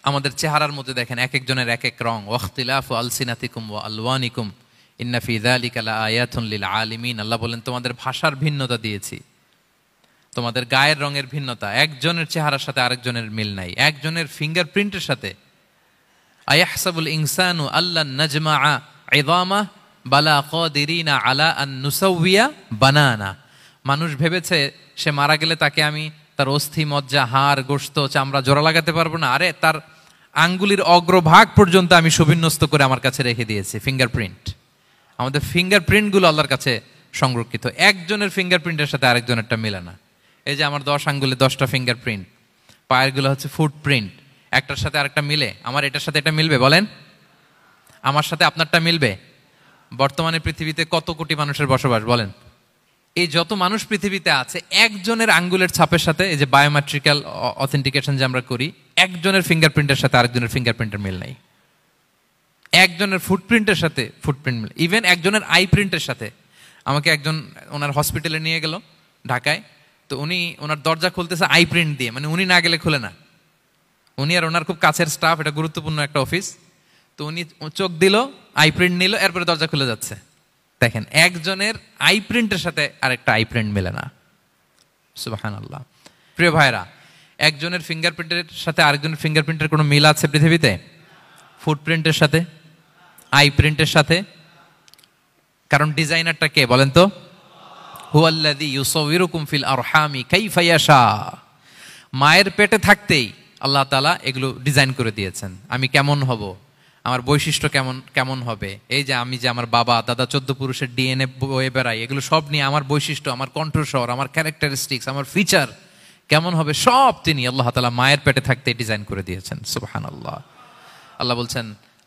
আমাদের চেহারার মধ্যে দেখেন এক একজনের এক এক রং। ওয়াখতিলাফু আলসিনাতিকুম ওয়া আলওয়ানিকুম ইন্না ফি যালিকা লাআয়াতুন লিল আলিমিন। আল্লাহ বলেন, তোমাদের ভাষার ভিন্নতা দিয়েছি, তোমাদের গায়ের রঙের ভিন্নতা, একজনের চেহারার সাথে আরেকজনের মিল নাই, একজনের ফিঙ্গারপ্রিন্টের সাথে। আয়াহসাবুল ইনসানু আল্লান নাজমাআ ইযামা বালা কাদিরিনা আলা আন নুসাউইয়া বানানা। মানুষ ভেবেছে সে মারা গেলে তাকে আমি তার অস্থি, মজ্জা, হাড়, গোশত, চামড়া জোড়া লাগাতে পারবো না। আরে তার আঙ্গুলির অগ্রভাগ পর্যন্ত আমি সুবিন্যস্ত করে আমার কাছে রেখে দিয়েছি, ফিঙ্গারপ্রিন্ট। আমাদের ফিঙ্গারপ্রিন্টগুলো আল্লাহর কাছে সংরক্ষিত, একজনের ফিঙ্গারপ্রিন্টের সাথে আরেকজনেরটা মেলে না। এই যে আমার 10 আঙ্গুলে 10টা ফিঙ্গারপ্রিন্ট, পায়েরগুলো হচ্ছে ফুটপ্রিন্ট, একটার সাথে আরেকটা মিলে? আমার এটার সাথে এটা মিলবে বলেন? আমার সাথে আপনারটা মিলবে? বর্তমানে পৃথিবীতে কত কোটি মানুষের বসবাস বলেন? এই যত মানুষ পৃথিবীতে আছে, একজনের আঙ্গুলের ছাপের সাথে, এই যে বায়োমেট্রিক্যাল অথেন্টিকেশন যে আমরা করি, একজনের ফিঙ্গারপ্রিন্টের সাথে আরেকজনের ফিঙ্গারপ্রিন্টের মিল নাই। একজনের ফুটপ্রিন্টের সাথে ফুটপ্রিন্ট মিল, ইভেন একজনের আই প্রিন্টের সাথে। আমাকে একজন ওনার হসপিটালে নিয়ে গেল ঢাকায়, তো উনি ওনার দরজা খুলতেছে আই প্রিন্ট দিয়ে, মানে উনি না গেলে খুলে না। উনি আর ওনার খুব কাছের স্টাফ, এটা গুরুত্বপূর্ণ একটা অফিস। তো উনি চোখ দিল, আই প্রিন্ট নিল, এরপরে দরজা খুলে যাচ্ছে। দেখেন, একজনের আই প্রিন্টের সাথে আরেকটা আই প্রিন্ট মেলে না। সুবহানাল্লাহ। প্রিয় ভাইরা, একজনের ফিঙ্গারপ্রিন্টের সাথে আরেকজনের ফিঙ্গারপ্রিন্টের কোনো মিল আছে পৃথিবীতে? ফুটপ্রিন্টের সাথে, আই প্রিন্টের সাথে? কারণ ডিজাইনারটা কে বলেন তো? হুয়াল্লাযী ইউসাউবিরুকুম ফিল আরহামি কাইফা ইয়াশা। মায়ের পেটে থাকতেই আল্লাহ তাআলা এগুলো ডিজাইন করে দিয়েছেন। আমি কেমন হব, আমার বৈশিষ্ট্য কেমন কেমন হবে, এই যে আমি যে আমার বাবা দাদা 14 পুরুষের ডিএনএ বয়ে বেড়াই, এগুলো সব নিয়ে আমার বৈশিষ্ট্য, আমার কণ্ঠস্বর, আমার ক্যারেক্টারিস্টিক্স, আমার ফিচার কেমন হবে, সব তিনি আল্লাহ তাআলা মায়ের পেটে থাকতেই ডিজাইন করে দিয়েছেন। সুবহানাল্লাহ। আল্লাহ বলছেন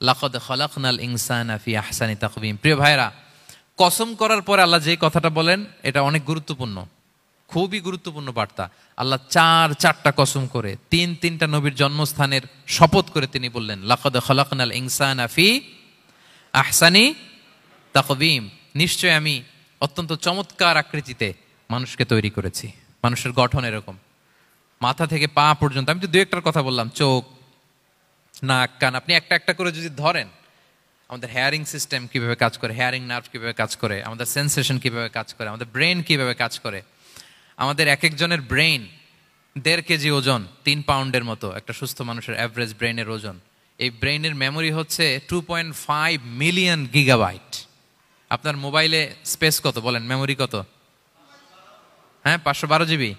লাকাদ খালাকনাল ইনসানা ফি আহসানি তাকওয়িম। প্রিয় ভাইরা, কসম করার পরে আল্লাহ যে কথাটা বলেন এটা অনেক গুরুত্বপূর্ণ, খুবই গুরুত্বপূর্ণ বার্তা। আল্লাহ চারটা কসম করে, তিনটা নবীর জন্মস্থানের শপথ করে তিনি বললেন লাকাদ খালাকনাল ইনসানা ফি আহসানি তাকওয়িম। নিশ্চয় আমি অত্যন্ত চমৎকার আকৃতিতে মানুষকে তৈরি করেছি। মানুষের গঠন এরকম, মাথা থেকে পা পর্যন্ত। আমি তো দু একটার কথা বললাম, চোখ, নাক, কান, আপনি একটা একটা করে যদি ধরেন, আমাদের হেয়ারিং সিস্টেম কিভাবে কাজ করে, হেয়ারিং নার্ভ কিভাবে কাজ করে, আমাদের সেন্সেশন কিভাবে কাজ করে, আমাদের ব্রেন কিভাবে কাজ করে। আমাদের এক একজনের ব্রেন 1.5 কেজি ওজন, 3 পাউন্ডের মতো একটা সুস্থ মানুষের অ্যাভারেজ ব্রেনের ওজন। এই ব্রেনের মেমোরি হচ্ছে 2.5 মিলিয়ন গিগাবাইট। আপনার মোবাইলে স্পেস কত বলেন, মেমোরি কত? হ্যাঁ, 512 জিবি।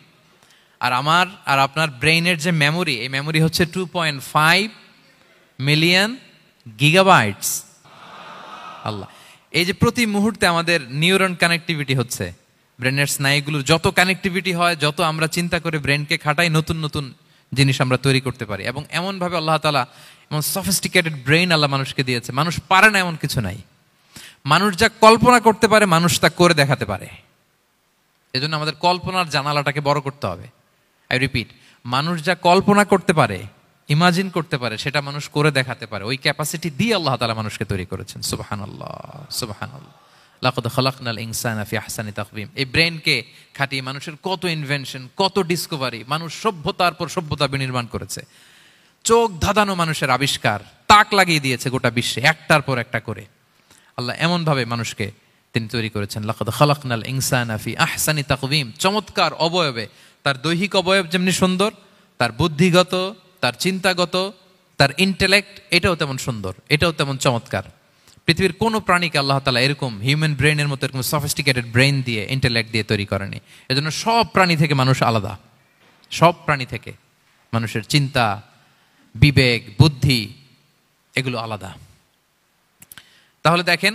আর আমার আর আপনার ব্রেইনের যে মেমোরি, এই মেমোরি হচ্ছে 2.5 মিলিয়ন গিগাবাইটস। আল্লাহ, এই যে প্রতি মুহূর্তে আমাদের নিউরন কানেক্টিভিটি হচ্ছে, ব্রেনের স্নায়ুগুলোর যত কানেক্টিভিটি হয়, যত আমরা চিন্তা করে ব্রেনকে খাটাই, নতুন নতুন জিনিস আমরা তৈরি করতে পারি। এবং এমনভাবে আল্লাহ তাআলা এমন সফিস্টিকেটেড ব্রেইন আল্লাহ মানুষকে দিয়েছে, মানুষ পারে না এমন কিছু নাই। মানুষ যা কল্পনা করতে পারে, মানুষ তা করে দেখাতে পারে। এজন্য আমাদের কল্পনার জানালাটাকে বড় করতে হবে। আই রিপিট, মানুষ যা কল্পনা করতে পারে, ইমাজিন করতে পারে, সেটা মানুষ করে দেখাতে পারে। ওই ক্যাপাসিটি দিয়ে আল্লাহ তাআলা মানুষকে তৈরি করেছেন। সুবহানাল্লাহ, সুবহানাল্লাহ। লাকাদ খালাকনাল ইনসানা ফি আহসানি তাকওয়িম। এই ব্রেনকে খাটিয়ে মানুষের কত ইনভেনশন, কত ডিসকভারি, মানুষ সভ্যতার পর সভ্যতা বিনির্মাণ করেছে। চোখ ধাঁধানো মানুষের আবিষ্কার, তাক লাগিয়ে দিয়েছে গোটা বিশ্বে একটার পর একটা করে। আল্লাহ এমনভাবে মানুষকে তিনি তৈরি করেছেন। লাকাদ খালাকনাল ইনসানা ফি আহসানি তাকওয়িম। চমৎকার অবয়বে, তার দৈহিক অবয়ব যেমনি সুন্দর, তার বুদ্ধিগত, তার চিন্তাগত, তার ইন্টেলেক্ট, এটাও তেমন সুন্দর, এটাও তেমন চমৎকার। পৃথিবীর কোনো প্রাণীকে আল্লাহ তাআলা এরকম হিউম্যান ব্রেনের মতো এরকম সফিস্টিকেটেড ব্রেন দিয়ে, ইন্টেলেক্ট দিয়ে তৈরি করেনি। এজন্য সব প্রাণী থেকে মানুষ আলাদা। সব প্রাণী থেকে মানুষের চিন্তা, বিবেক, বুদ্ধি এগুলো আলাদা। তাহলে দেখেন,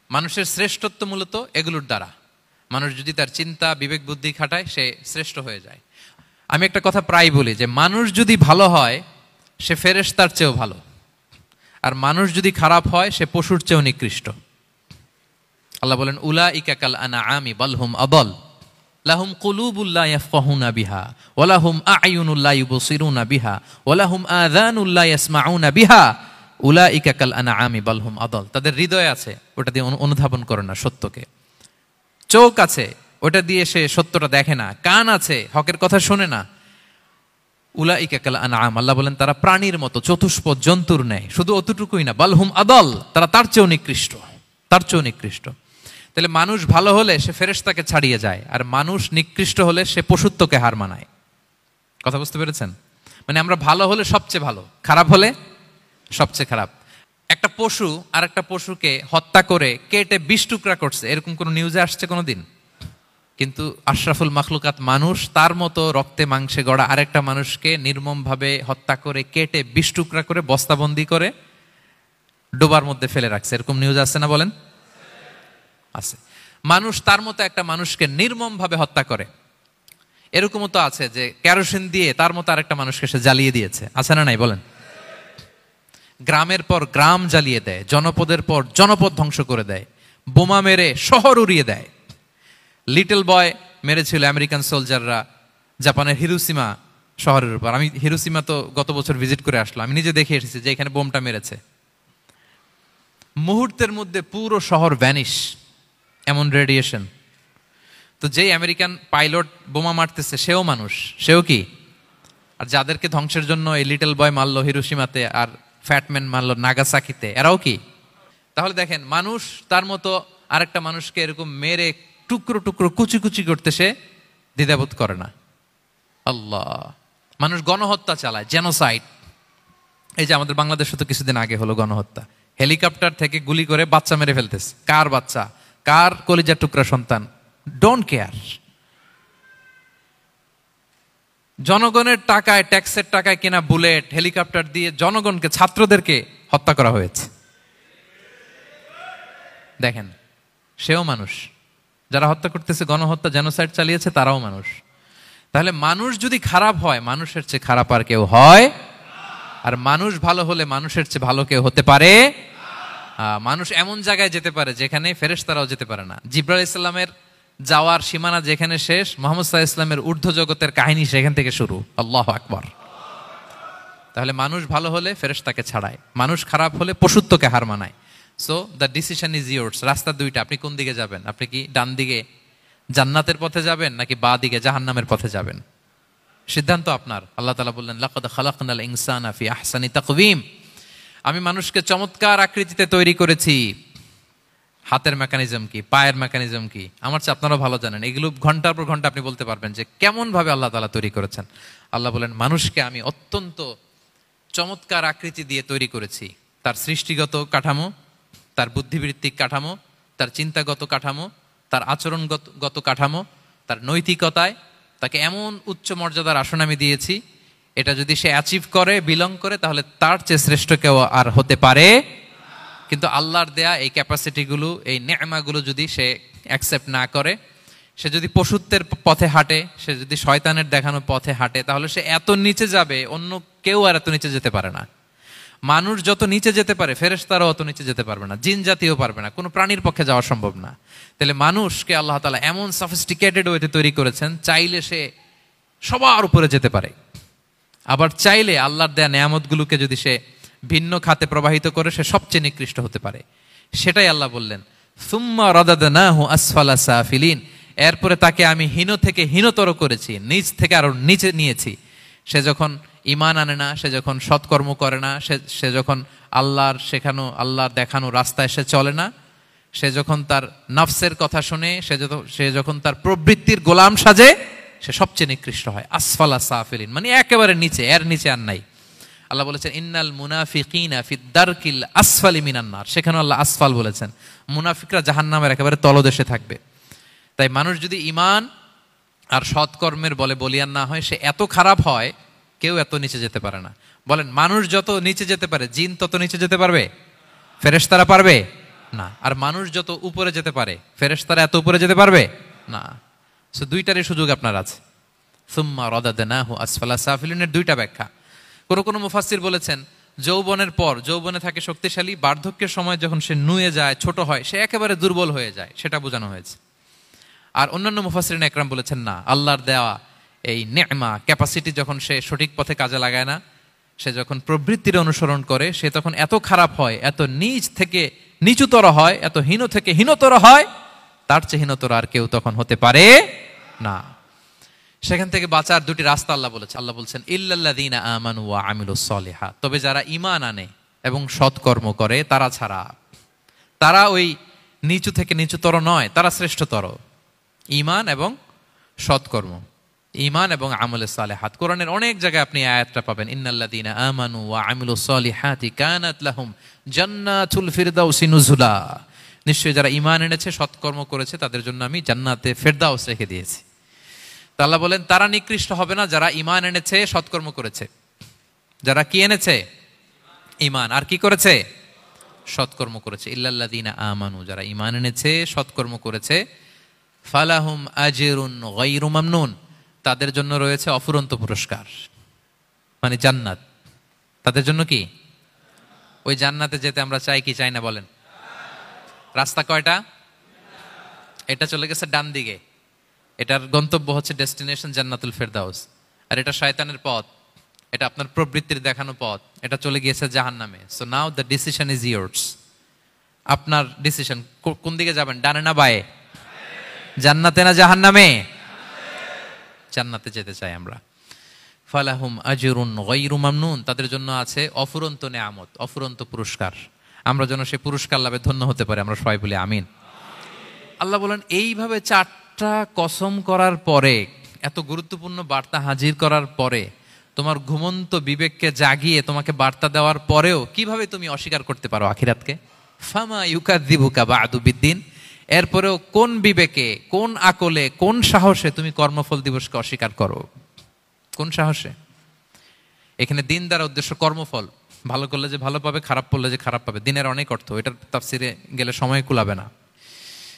মানুষের শ্রেষ্ঠত্ব মূলত এগুলোর দ্বারা। মানুষ যদি তার চিন্তা, বিবেক, বুদ্ধি খাটায়, সে শ্রেষ্ঠ হয়ে যায়। আমি একটা কথা প্রায় বলি যে মানুষ যদি ভালো হয়, সে ফেরেশতার চেয়েও ভালো। আর মানুষ যদি খারাপ হয়, সে পশুর চেয়েও নিকৃষ্ট। আল্লাহ বলেন উলাইকা কাল আনআমি বাল হুম আদাল লাহুম কুলুবুল লা ইয়াফকাহুনা বিহা ওয়া লাহুম আ'য়ুনুল লা ইউবসিরুনা বিহা ওয়া লাহুম আযানুল লা ইয়াসমাউনা বিহা উলাইকা কাল আনআমি বাল হুম আদাল। তাদের হৃদয় আছে, ওটা দিয়ে অনুধাবন করে না সত্যকে। চোখ আছে, ওটা দিয়ে সে সত্যটা দেখে না। কান আছে, হকের কথা শোনে না। উলাইকা কাল আনআম, আল্লাহ বলেন তারা প্রাণীর মতো, চতুষ্পদ জন্তুর ন্যায়। শুধু অতটুকুই না, বালহুম আদাল, তারা তার চেয়েও নিকৃষ্ট, তার চেয়েও নিকৃষ্ট। তাহলে মানুষ ভালো হলে সে ফেরেশতাকে ছাড়িয়ে যায়, আর মানুষ নিকৃষ্ট হলে সে পশুত্বকে হার মানায়। কথা বুঝতে পেরেছেন? মানে আমরা ভালো হলে সবচেয়ে ভালো, খারাপ হলে সবচেয়ে খারাপ। একটা পশু আর একটা পশুকে হত্যা করে কেটে 20 টুকরা করছে, এরকম কোন নিউজে আসছে কোনোদিন? কিন্তু আশরাফুল মাখলুকাত মানুষ তার মতো রক্তে মাংসে গড়া আরেকটা মানুষকে নির্মমভাবে হত্যা করে কেটে 20 টুকরা করে বস্তাবন্দি করে ডোবার মধ্যে ফেলে রাখছে, এরকম নিউজ আছে না বলেন? আছে। মানুষ তার মতো একটা মানুষকে নির্মমভাবে হত্যা করে, এরকমও তো আছে যে কেরোসিন দিয়ে তার মতো আরেকটা মানুষকে সে জ্বালিয়ে দিয়েছে, আছে না নাই বলেন? গ্রামের পর গ্রাম জ্বালিয়ে দেয়, জনপদের পর জনপদ ধ্বংস করে দেয়, বোমা মেরে শহর উড়িয়ে দেয়। লিটল বয় মেরেছিল আমেরিকান সোলজাররা জাপানের হিরোশিমা শহরের উপর। আমি হিরোশিমা তো গত বছর ভিজিট করে আসলাম, আমি নিজে দেখে এসেছি যে এখানে বোমটা মেরেছে। মুহূর্তের মধ্যে পুরো শহর ভ্যানিশ, এমন রেডিয়েশন। তো যেই আমেরিকান পাইলট বোমা মারতেছে সেও মানুষ, সেও কি? আর যাদেরকে ধ্বংসের জন্য এই লিটল বয় মারলো হিরোশিমাতে আর ফ্যাটম্যান মারলো নাগাসাকিতে, এরাও কি? তাহলে দেখেন, মানুষ তার মতো আরেকটা মানুষকে এরকম মেরে টুকরো টুকরো কুচি কুচি করতে সে দ্বিধাবোধ করে না। আল্লাহ, মানুষ গণহত্যা চালায়, জেনোসাইড। এই যে আমাদের বাংলাদেশে তো কিছুদিন আগে হলো গণহত্যা, হেলিকপ্টার থেকে গুলি করে বাচ্চা মেরে ফেলতেছে। কার বাচ্চা, কার কলিজার টুকরা সন্তান, ডোন্ট কেয়ার। জনগণের টাকায়, ট্যাক্সের টাকায় কেনা বুলেট, হেলিকপ্টার দিয়ে জনগণকে, ছাত্রদেরকে হত্যা করা হয়েছে। দেখেন, সেও মানুষ। যারা হত্যা করতেছে, গণহত্যা, জেনোসাইড চালিয়েছে, তারাও মানুষ। তাহলে মানুষ যদি খারাপ হয়, মানুষের চেয়ে খারাপ আর কেউ হয়? আর মানুষ ভালো হলে মানুষের চেয়ে ভালো কেউ হতে পারে? মানুষ এমন জায়গায় যেতে পারে যেখানে ফেরেশতারাও যেতে পারে না। জিবরাইল ইসলামের যাওয়ার সীমানা যেখানে শেষ, মুহাম্মদ সাল্লাল্লাহু আলাইহি ওয়াসাল্লামের ঊর্ধ্ব জগতের কাহিনী সেখান থেকে শুরু। আল্লাহু আকবার। তাহলে মানুষ ভালো হলে ফেরেশতাকে ছাড়ায়, মানুষ খারাপ হলে পশুত্বকে হার মানায়। So the decision is yours. রাস্তা দুইটা, আপনি কোন দিকে যাবেন? আপনি কি ডান দিকে জান্নাতের পথে যাবেন নাকি বাঁ দিকে জাহান্নামের পথে যাবেন? সিদ্ধান্ত আপনার। আল্লাহ তাআলা বললেন, লাকাদ খালাকনাল ইনসানা ফি আহসানি তাকওয়িম। আমি মানুষকে চমৎকার আকৃতিতে তৈরি করেছি। হাতের মেকানিজম কি, পায়ের মেকানিজম কি, আমার চেয়ে আপনারাও ভালো জানেন। এগুলো ঘন্টার পর ঘন্টা আপনি বলতে পারবেন যে কেমন ভাবে আল্লাহ তাআলা তৈরি করেছেন। আল্লাহ বলেন, মানুষকে আমি অত্যন্ত চমৎকার আকৃতি দিয়ে তৈরি করেছি। তার সৃষ্টিগত কাঠামো, তার বুদ্ধিবৃত্তিক কাঠামো, তার চিন্তাগত কাঠামো, তার আচরণগত কাঠামো, তার নৈতিকতায় তাকে এমন উচ্চ মর্যাদার আসন আমি দিয়েছি, এটা যদি সে অ্যাচিভ করে, বিলং করে, তাহলে তার চেয়ে শ্রেষ্ঠ কেউ আর হতে পারে। কিন্তু আল্লাহর দেয়া এই ক্যাপাসিটিগুলো, এই নেমাগুলো যদি সে অ্যাকসেপ্ট না করে, সে যদি পশুত্বের পথে হাঁটে, সে যদি শয়তানের দেখানো পথে হাঁটে, তাহলে সে এত নিচে যাবে, অন্য কেউ আর এত নিচে যেতে পারে না। মানুষ যত নিচে যেতে পারে, ফেরেশতারাও অত নিচে যেতে পারবে না, জিন জাতিও পারবে না, কোনো প্রাণীর পক্ষে যাওয়া সম্ভব না। তাহলে মানুষকে আল্লাহ তাআলা এমন সফিস্টিকেটেড ওয়েতে তৈরি করেছেন, চাইলে সে সবার উপরে যেতে পারে। আবার চাইলে আল্লাহর দেয়া নেয়ামতগুলোকে যদি সে ভিন্ন খাতে প্রবাহিত করে, সে সবচেয়ে নিকৃষ্ট হতে পারে। সেটাই আল্লাহ বললেন, সুম্মা রাদাদনাহু আসফালা সাফিলিন। এরপরে তাকে আমি হীন থেকে হীনতর করেছি, নিচ থেকে আরো নিচে নিয়েছি। সে যখন ঈমান আনে না, সে যখন সৎকর্ম করে না, সে যখন আল্লাহর শেখানো, আল্লাহর দেখানো রাস্তায় সে চলে না, সে যখন তার নফসের কথা শুনে, সে যখন তার প্রবৃত্তির গোলাম সাজে, সে সবচেয়ে নিকৃষ্ট হয়। আসফালা সাফিলিন মানে একেবারে নিচে, এর নিচে আর নাই। আল্লাহ বলেছেন, ইন্নাল মুনাফিকিনা ফিদ দারকিল আসফালি মিনান নার। সেখানে আল্লাহ আসফাল বলেছেন। মুনাফিকরা জাহান্নামের একেবারে তলদেশে থাকবে। তাই মানুষ যদি ঈমান আর সৎকর্মের বলে বলিয়ান না হয়, সে এত খারাপ হয়, কেউ এত নিচে যেতে পারে না। বলেন, মানুষ যত নিচে যেতে পারে, জিন তত নিচে যেতে পারবে? ফেরেশতারা পারবে না। আর মানুষ যত উপরে যেতে পারে, ফেরেশতারা এত উপরে যেতে পারবে না। সো দুইটারই সুযোগ আপনার আছে। সুম্মা রাদাদনাহু আসফালা সাফিলিনের দুইটা ব্যাখ্যা। কোনো মুফাসসির বলেছেন, যৌবনের পর, যৌবনে থাকে শক্তিশালী, বার্ধক্যের সময় যখন সে নুয়ে যায়, ছোট হয়, সে একেবারে দুর্বল হয়ে যায়, সেটা বোঝানো হয়েছে। আর অন্যান্য মুফাসসিরিন একরাম বলেছেন, না, আল্লাহর দেওয়া এই নেমা ক্যাপাসিটি যখন সে সঠিক পথে কাজে লাগায় না, সে যখন প্রবৃত্তির অনুসরণ করে, সে তখন এত খারাপ হয়, এত নিচ থেকে নিচুতর হয়, এত হীন থেকে হীনতর হয়, তার চেয়ে হীনতর আর কেউ তখন হতে পারে না। সেখান থেকে বাঁচার দুটি রাস্তা আল্লাহ বলেছে। আল্লাহ বলছেন, ইল্লাল্লাযীনা আমানু ওয়া আমিলুস সলিহাত। তবে যারা ঈমান আনে এবং সৎকর্ম করে তারা ছাড়া। তারা ওই নিচু থেকে নিচুতর নয়, তারা শ্রেষ্ঠতর। ঈমান এবং সৎকর্ম, ঈমান এবং আমলে সালেহাত। কোরআনের অনেক জায়গায় আপনি আয়াতটা পাবেন, ইন্নাল্লাযীনা আমানু ওয়া আমিলুস সলিহাতি কানাত লাহুম জান্নাতুল ফিরদাউসি নুজুলা। নিশ্চয়ই যারা ঈমান এনেছে, সৎকর্ম করেছে, তাদের জন্য আমি জান্নাতে ফেরদাউস রেখে দিয়েছি। আল্লাহ বলেন, তারা নিকৃষ্ট হবে না যারা ঈমান এনেছে, সৎকর্ম করেছে। যারা কি এনেছে? ঈমান। আর কি করেছে? সৎকর্ম করেছে। ইল্লাল্লাযীনা আমানু, যারা ঈমান এনেছে, সৎকর্ম করেছে, ফালাহুম আজরুন গায়রু মামনুন, তাদের জন্য রয়েছে অফুরন্ত পুরস্কার, মানে জান্নাত। তাদের জন্য কি? ওই জান্নাতে যেতে আমরা চাই কি চাই না বলেন? রাস্তা কয়টা? এটা চলে গেছে ডান দিকে, এটার গন্তব্য হচ্ছে ডেস্টিনেশন জান্নাতুল ফেরদাউস। আর এটা শয়তানের পথ, এটা আপনার প্রবৃত্তির দেখানো পথ, এটা চলে গিয়েছে জাহান্নামে। So now the decision is years. আপনার ডিসিশন, কোন দিকে যাবেন, ডানে না বায়ে? জান্নাতে না জাহান্নামে? জান্নাতে যেতে চাই আমরা। ফালাহুম আজরুন গায়রু মামনুন, তাদের জন্য আছে অফুরন্ত নেয়ামত, অফুরন্ত পুরস্কার। আমরা যেন সে পুরস্কার লাভে ধন্য হতে পারি, আমরা সবাই বলি আমিন। আল্লাহ বলেন, এইভাবে 4টা কসম করার পরে, এত গুরুত্বপূর্ণ বার্তা হাজির করার পরে, তোমার ঘুমন্ত বিবেককে জাগিয়ে তোমাকে বার্তা দেওয়ার পরেও কিভাবে তুমি অস্বীকার করতে পারো আখিরাতকে? ফামা ইউকাযযিবুকা বা'দু বিদ্দিন, এরপরেও কোন বিবেকে, কোন আকলে, কোন সাহসে তুমি কর্মফল দিবসকে অস্বীকার করো? কোন সাহসে? এখানে দিন দ্বারা উদ্দেশ্য কর্মফল। ভালো করলে যে ভালো পাবে, খারাপ করলে যে খারাপ পাবে। দিনের অনেক অর্থ, এটার তাফসিরে গেলে সময় কুলাবে না।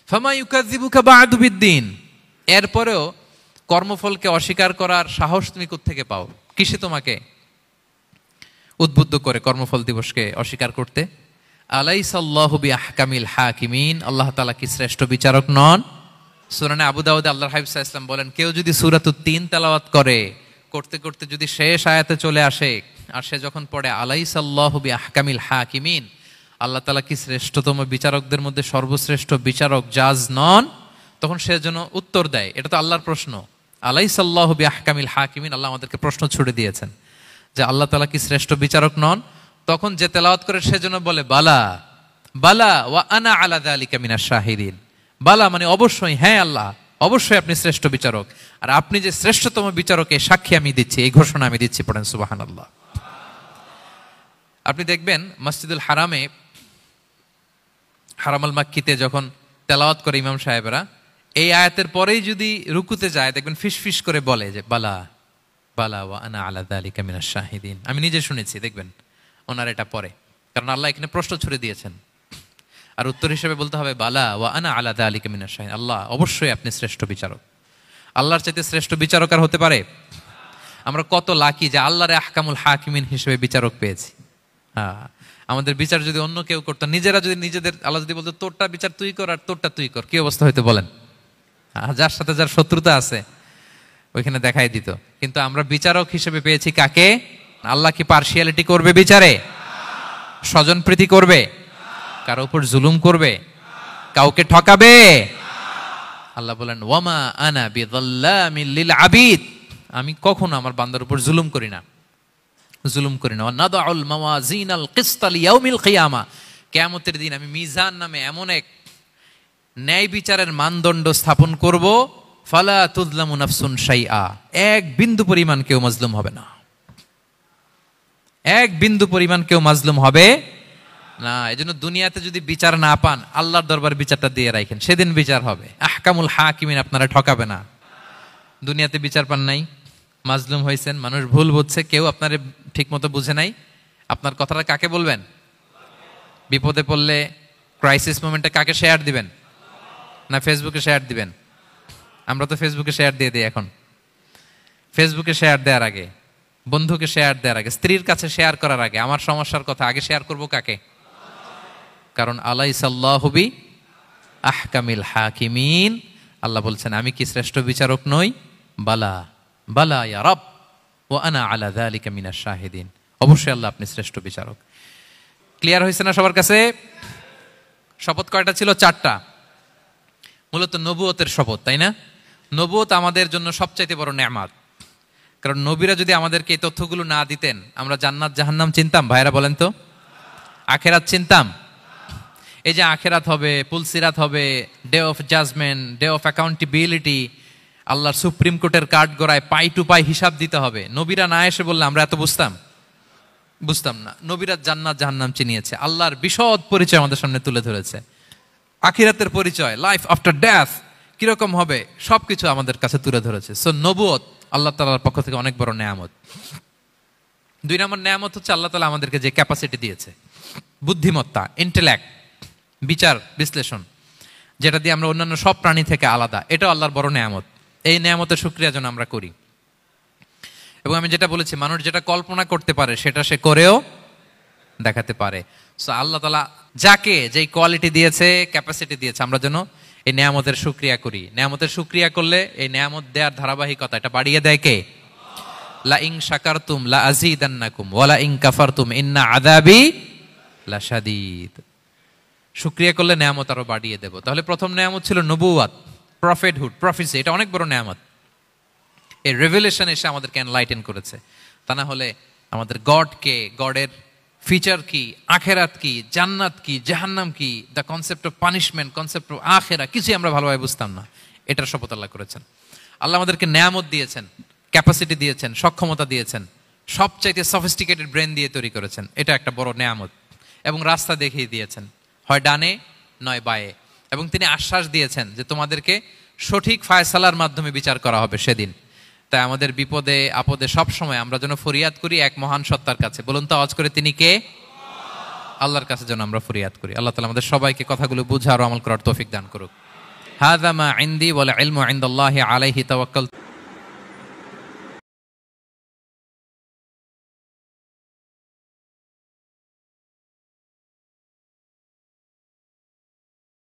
ফামা ইউকাযযিবুকা বা'দু বিদ্দিন, এরপরেও কর্মফলকে অস্বীকার করার সাহস তুমি কোত্থেকে পাও? কিসে তোমাকে উদ্বুদ্ধ করে কর্মফল দিবসকে অস্বীকার করতে? আলাইসাল্লাহু বিআহকামিল হাকিমিন, আল্লাহ তাআলা কি শ্রেষ্ঠ বিচারক নন? সূরা আবু দাউদে আল্লাহর হাবিব সাল্লাল্লাহু আলাইহি ওয়াসাল্লাম বলেন, কেউ যদি সূরাতুত তিন তেলাওয়াত করে, করতে করতে যদি শেষ আয়াতে চলে আসে, আর সে যখন পড়ে আলাইসাল্লাহু বিআহকামিল হাকিমিন, আল্লাহ তাআলা কি শ্রেষ্ঠতম বিচারকদের মধ্যে সর্বশ্রেষ্ঠ বিচারক জাজ নন? তখন সে যেন উত্তর দেয়, এটা তো আল্লাহর প্রশ্ন। আলাইসাল্লাহু বিআহকামিল হাকিমিন, আল্লাহ আমাদেরকে প্রশ্ন ছুড়ে দিয়েছেন যে আল্লাহ তাআলা কি শ্রেষ্ঠ বিচারক নন? তখন যে তেলাওয়াত করে সে যেন বলে বালা বালা ওয়া আনা আলা যালিকা মিনাশ শাহিদিন। বালা মানে অবশ্যই, হ্যাঁ আল্লাহ অবশ্যই আপনি শ্রেষ্ঠ বিচারক, আর আপনি যে শ্রেষ্ঠতম বিচারকের সাক্ষী আমি দিচ্ছি, এই ঘোষণা আমি দিচ্ছি। পড়েন সুবহানাল্লাহ। আপনি দেখবেন মসজিদুল হারামে, হারামুল মাক্কিতে যখন তেলাওয়াত করে ইমাম সাহেবরা, এই আয়াতের পরেই যদি রুকুতে যায়, দেখবেন ফিস ফিস করে বলে যে বালা বালা ওয়া আনা আলা যালিকা মিনাশ শাহিদিন। আমি নিজে শুনেছি, দেখবেন ওনার এটা পরে, কারণ আল্লাহ এখানে প্রশ্ন ছুড়ে দিয়েছেন। আর উত্তর হিসেবে বলতে হবে বালা ওয়া আনা আলা যালিকা মিনাশ শাহিদিন, আল্লাহ অবশ্যই আপনি শ্রেষ্ঠ বিচারক। আল্লাহর চাইতে শ্রেষ্ঠ বিচারক আর হতে পারে? আমরা কত লাকি যে আল্লাহর আহকামুল হাকিমিন হিসেবে বিচারক পেয়েছি। হ্যাঁ, আমাদের বিচার যদি অন্য কেউ করতো, নিজেরা যদি নিজেদের, আল্লাহ যদি বলতো তোরটা বিচার তুই কর আর তোরটা তুই কর, কি অবস্থা হইতো বলেন? যার সাথে যার শত্রুতা আছে ওইখানে দেখাই দিত। কিন্তু আমরা বিচারক হিসেবে পেয়েছি কাকে? আল্লাহ কি পার্সিয়ালিটি করবে বিচারে? স্বজনপ্রীতি করবে? কারো উপর জুলুম করবে? কাউকে ঠকাবে? আল্লাহ বলেন ওয়ামা আনা বিযাল্লামিল লিল আবিদ, আমি কখনো আমার বান্দার উপর জুলুম করি না, জুলুম করি না। নাদাউল মাওয়াজিনাল কিসতা লিয়াউমিল কিয়ামা, কিয়ামতের দিন আমি মিজান নামে এমন এক ন্যায় বিচারের মানদণ্ড স্থাপন করব, ফালা তুযলামু নাফসুন শাইআ, এক বিন্দু পরিমাণ কেউ মাজলুম হবে না, এক বিন্দু পরিমাণ কেউ মাজলুম হবে না। এজন্য দুনিয়াতে যদি বিচার না পান, আল্লাহর দরবার বিচারটা দিয়ে রাখেন, সেদিন বিচার হবে। আহকামুল হাকিমিন আপনারা ঠকাবে না। দুনিয়াতে বিচার পান নাই, মাজলুম হয়েছেন, মানুষ ভুল বুঝছে, কেউ আপনারে ঠিক মতো বুঝে নাই, আপনার কথাটা কাকে বলবেন? বিপদে পড়লে, ক্রাইসিস মোমেন্টে কাকে শেয়ার দিবেন? না ফেসবুকে শেয়ার দিবেন? আমরা তো ফেসবুকে শেয়ার দিয়ে দিই এখন। ফেসবুকে শেয়ার দেওয়ার আগে, বন্ধুকে শেয়ার দেওয়ার আগে, স্ত্রীর কাছে শেয়ার করার আগে আমার সমস্যার কথা আগে শেয়ার করব কাকে? কারণ আলাইসাল্লাহু বি আহকামিল হাকিমিন, আল্লাহ বলছেন আমি কি শ্রেষ্ঠ বিচারক নই? বালা বালা ইয়া রব ওয়া আনা আলা যালিকা মিনাশ শাহিদিন, অবশ্যই আল্লাহ আপনি শ্রেষ্ঠ বিচারক। ক্লিয়ার হয়েছে না সবার কাছে? শপথ কয়টা ছিল? 4টা। মূলত নবুয়তের শপথ, তাই না? নবুয়ত আমাদের জন্য সবচাইতে বড় নেয়ামত। কারণ নবীরা যদি আমাদেরকে এই তথ্যগুলো না দিতেন, আমরা জান্নাত জাহান্নাম চিনতাম? ভাইরা বলেন তো, আখেরাত চিনতাম? এই যে আখেরাত হবে, পুলসিরাত হবে, day of judgement, day of accountability, আল্লাহর সুপ্রিম কোর্টের কাঠ গড়ায় পাই টু পাই হিসাব দিতে হবে, নবীরা না এসে বললে আমরা এত বুঝতাম না। নবীরা জান্নাত জাহান্নাম চিনিয়েছে, আল্লাহর বিশদ পরিচয় আমাদের সামনে তুলে ধরেছে, আখিরাতের পরিচয়, লাইফ আফটার ডেথ কিরকম হবে, সবকিছু আমাদের কাছে তুলে ধরেছে। সো নবুয়ত আল্লাহ তাআলার পক্ষ থেকে অনেক বড় নেয়ামত। 2 নম্বর নেয়ামত হচ্ছে আল্লাহ তাআলা আমাদেরকে যে ক্যাপাসিটি দিয়েছে, বুদ্ধিমত্তা, ইন্টেলেক্ট, বিচার বিশ্লেষণ, যেটা দিয়ে আমরা অন্যান্য সব প্রাণী থেকে আলাদা, এটাও আল্লাহর বড় নেয়ামত। এই নিয়ামতের শুকরিয়া যেন আমরা করি। এবং আমি যেটা বলেছি, মানুষ যেটা কল্পনা করতে পারে সেটা সে করেও দেখাতে পারে। সো আল্লাহ তাআলা যাকে যেই কোয়ালিটি দিয়েছে, ক্যাপাসিটি দিয়েছে, আমরা যেন এই নিয়ামতের শুকরিয়া করি। নিয়ামতের শুকরিয়া করলে এই নিয়ামত দেওয়ার ধারাবাহিকতা এটা বাড়িয়ে দেয় কে? লা ইন শাকারতুম লা আযীদান্নাকুম ওয়া লা ইন কাফারতুম ইন্না আযাবি লাশাদীদ। শুকরিয়া করলে নিয়ামত আরো বাড়িয়ে দেব। তাহলে প্রথম নিয়ামত ছিল নবুওয়াত, প্রফেটহুড, প্রফেসি। এটা অনেক বড় নিয়ামত। এই রেভেলেশন এসে আমাদেরকে এনলাইটেন করেছে। তা না হলে আমাদের গডকে, গডের ফিচার কি, আখেরাত কি, জান্নাত কি, জাহান্নাম কি, the concept of punishment, concept of আখেরা, কিছুই আমরা ভালোভাবে বুঝতাম না। এটার শপথ আল্লাহ করেছেন। আল্লাহ আমাদেরকে নিয়ামত দিয়েছেন, ক্যাপাসিটি দিয়েছেন, সক্ষমতা দিয়েছেন, সবচাইতে সফিস্টিকেটেড ব্রেন দিয়ে তৈরি করেছেন। এটা একটা বড় নিয়ামত। এবং রাস্তা দেখিয়ে দিয়েছেন, হয় ডানে নয় বায়ে। এবং তিনি আশ্বাস দিয়েছেন যে তোমাদেরকে সঠিক ফায়সালার মাধ্যমে বিচার করা হবে সেদিন। তাই আমাদের বিপদে আপদে সব সময় আমরা যেন ফরিয়াদ করি এক মহান সত্তার কাছে। বলুন তো আওয়াজ করে, তিনি কে? আল্লাহর কাছে যেন আমরা ফরিয়াদ করি। আল্লাহ তাআলা আমাদের সবাইকে কথাগুলো বুঝার ও আমল করার তৌফিক দান করুক। হাযা মা ইনদি ওয়াল ইলমু ইনদাল্লাহি আলাইহি তাওয়াক্কালতু।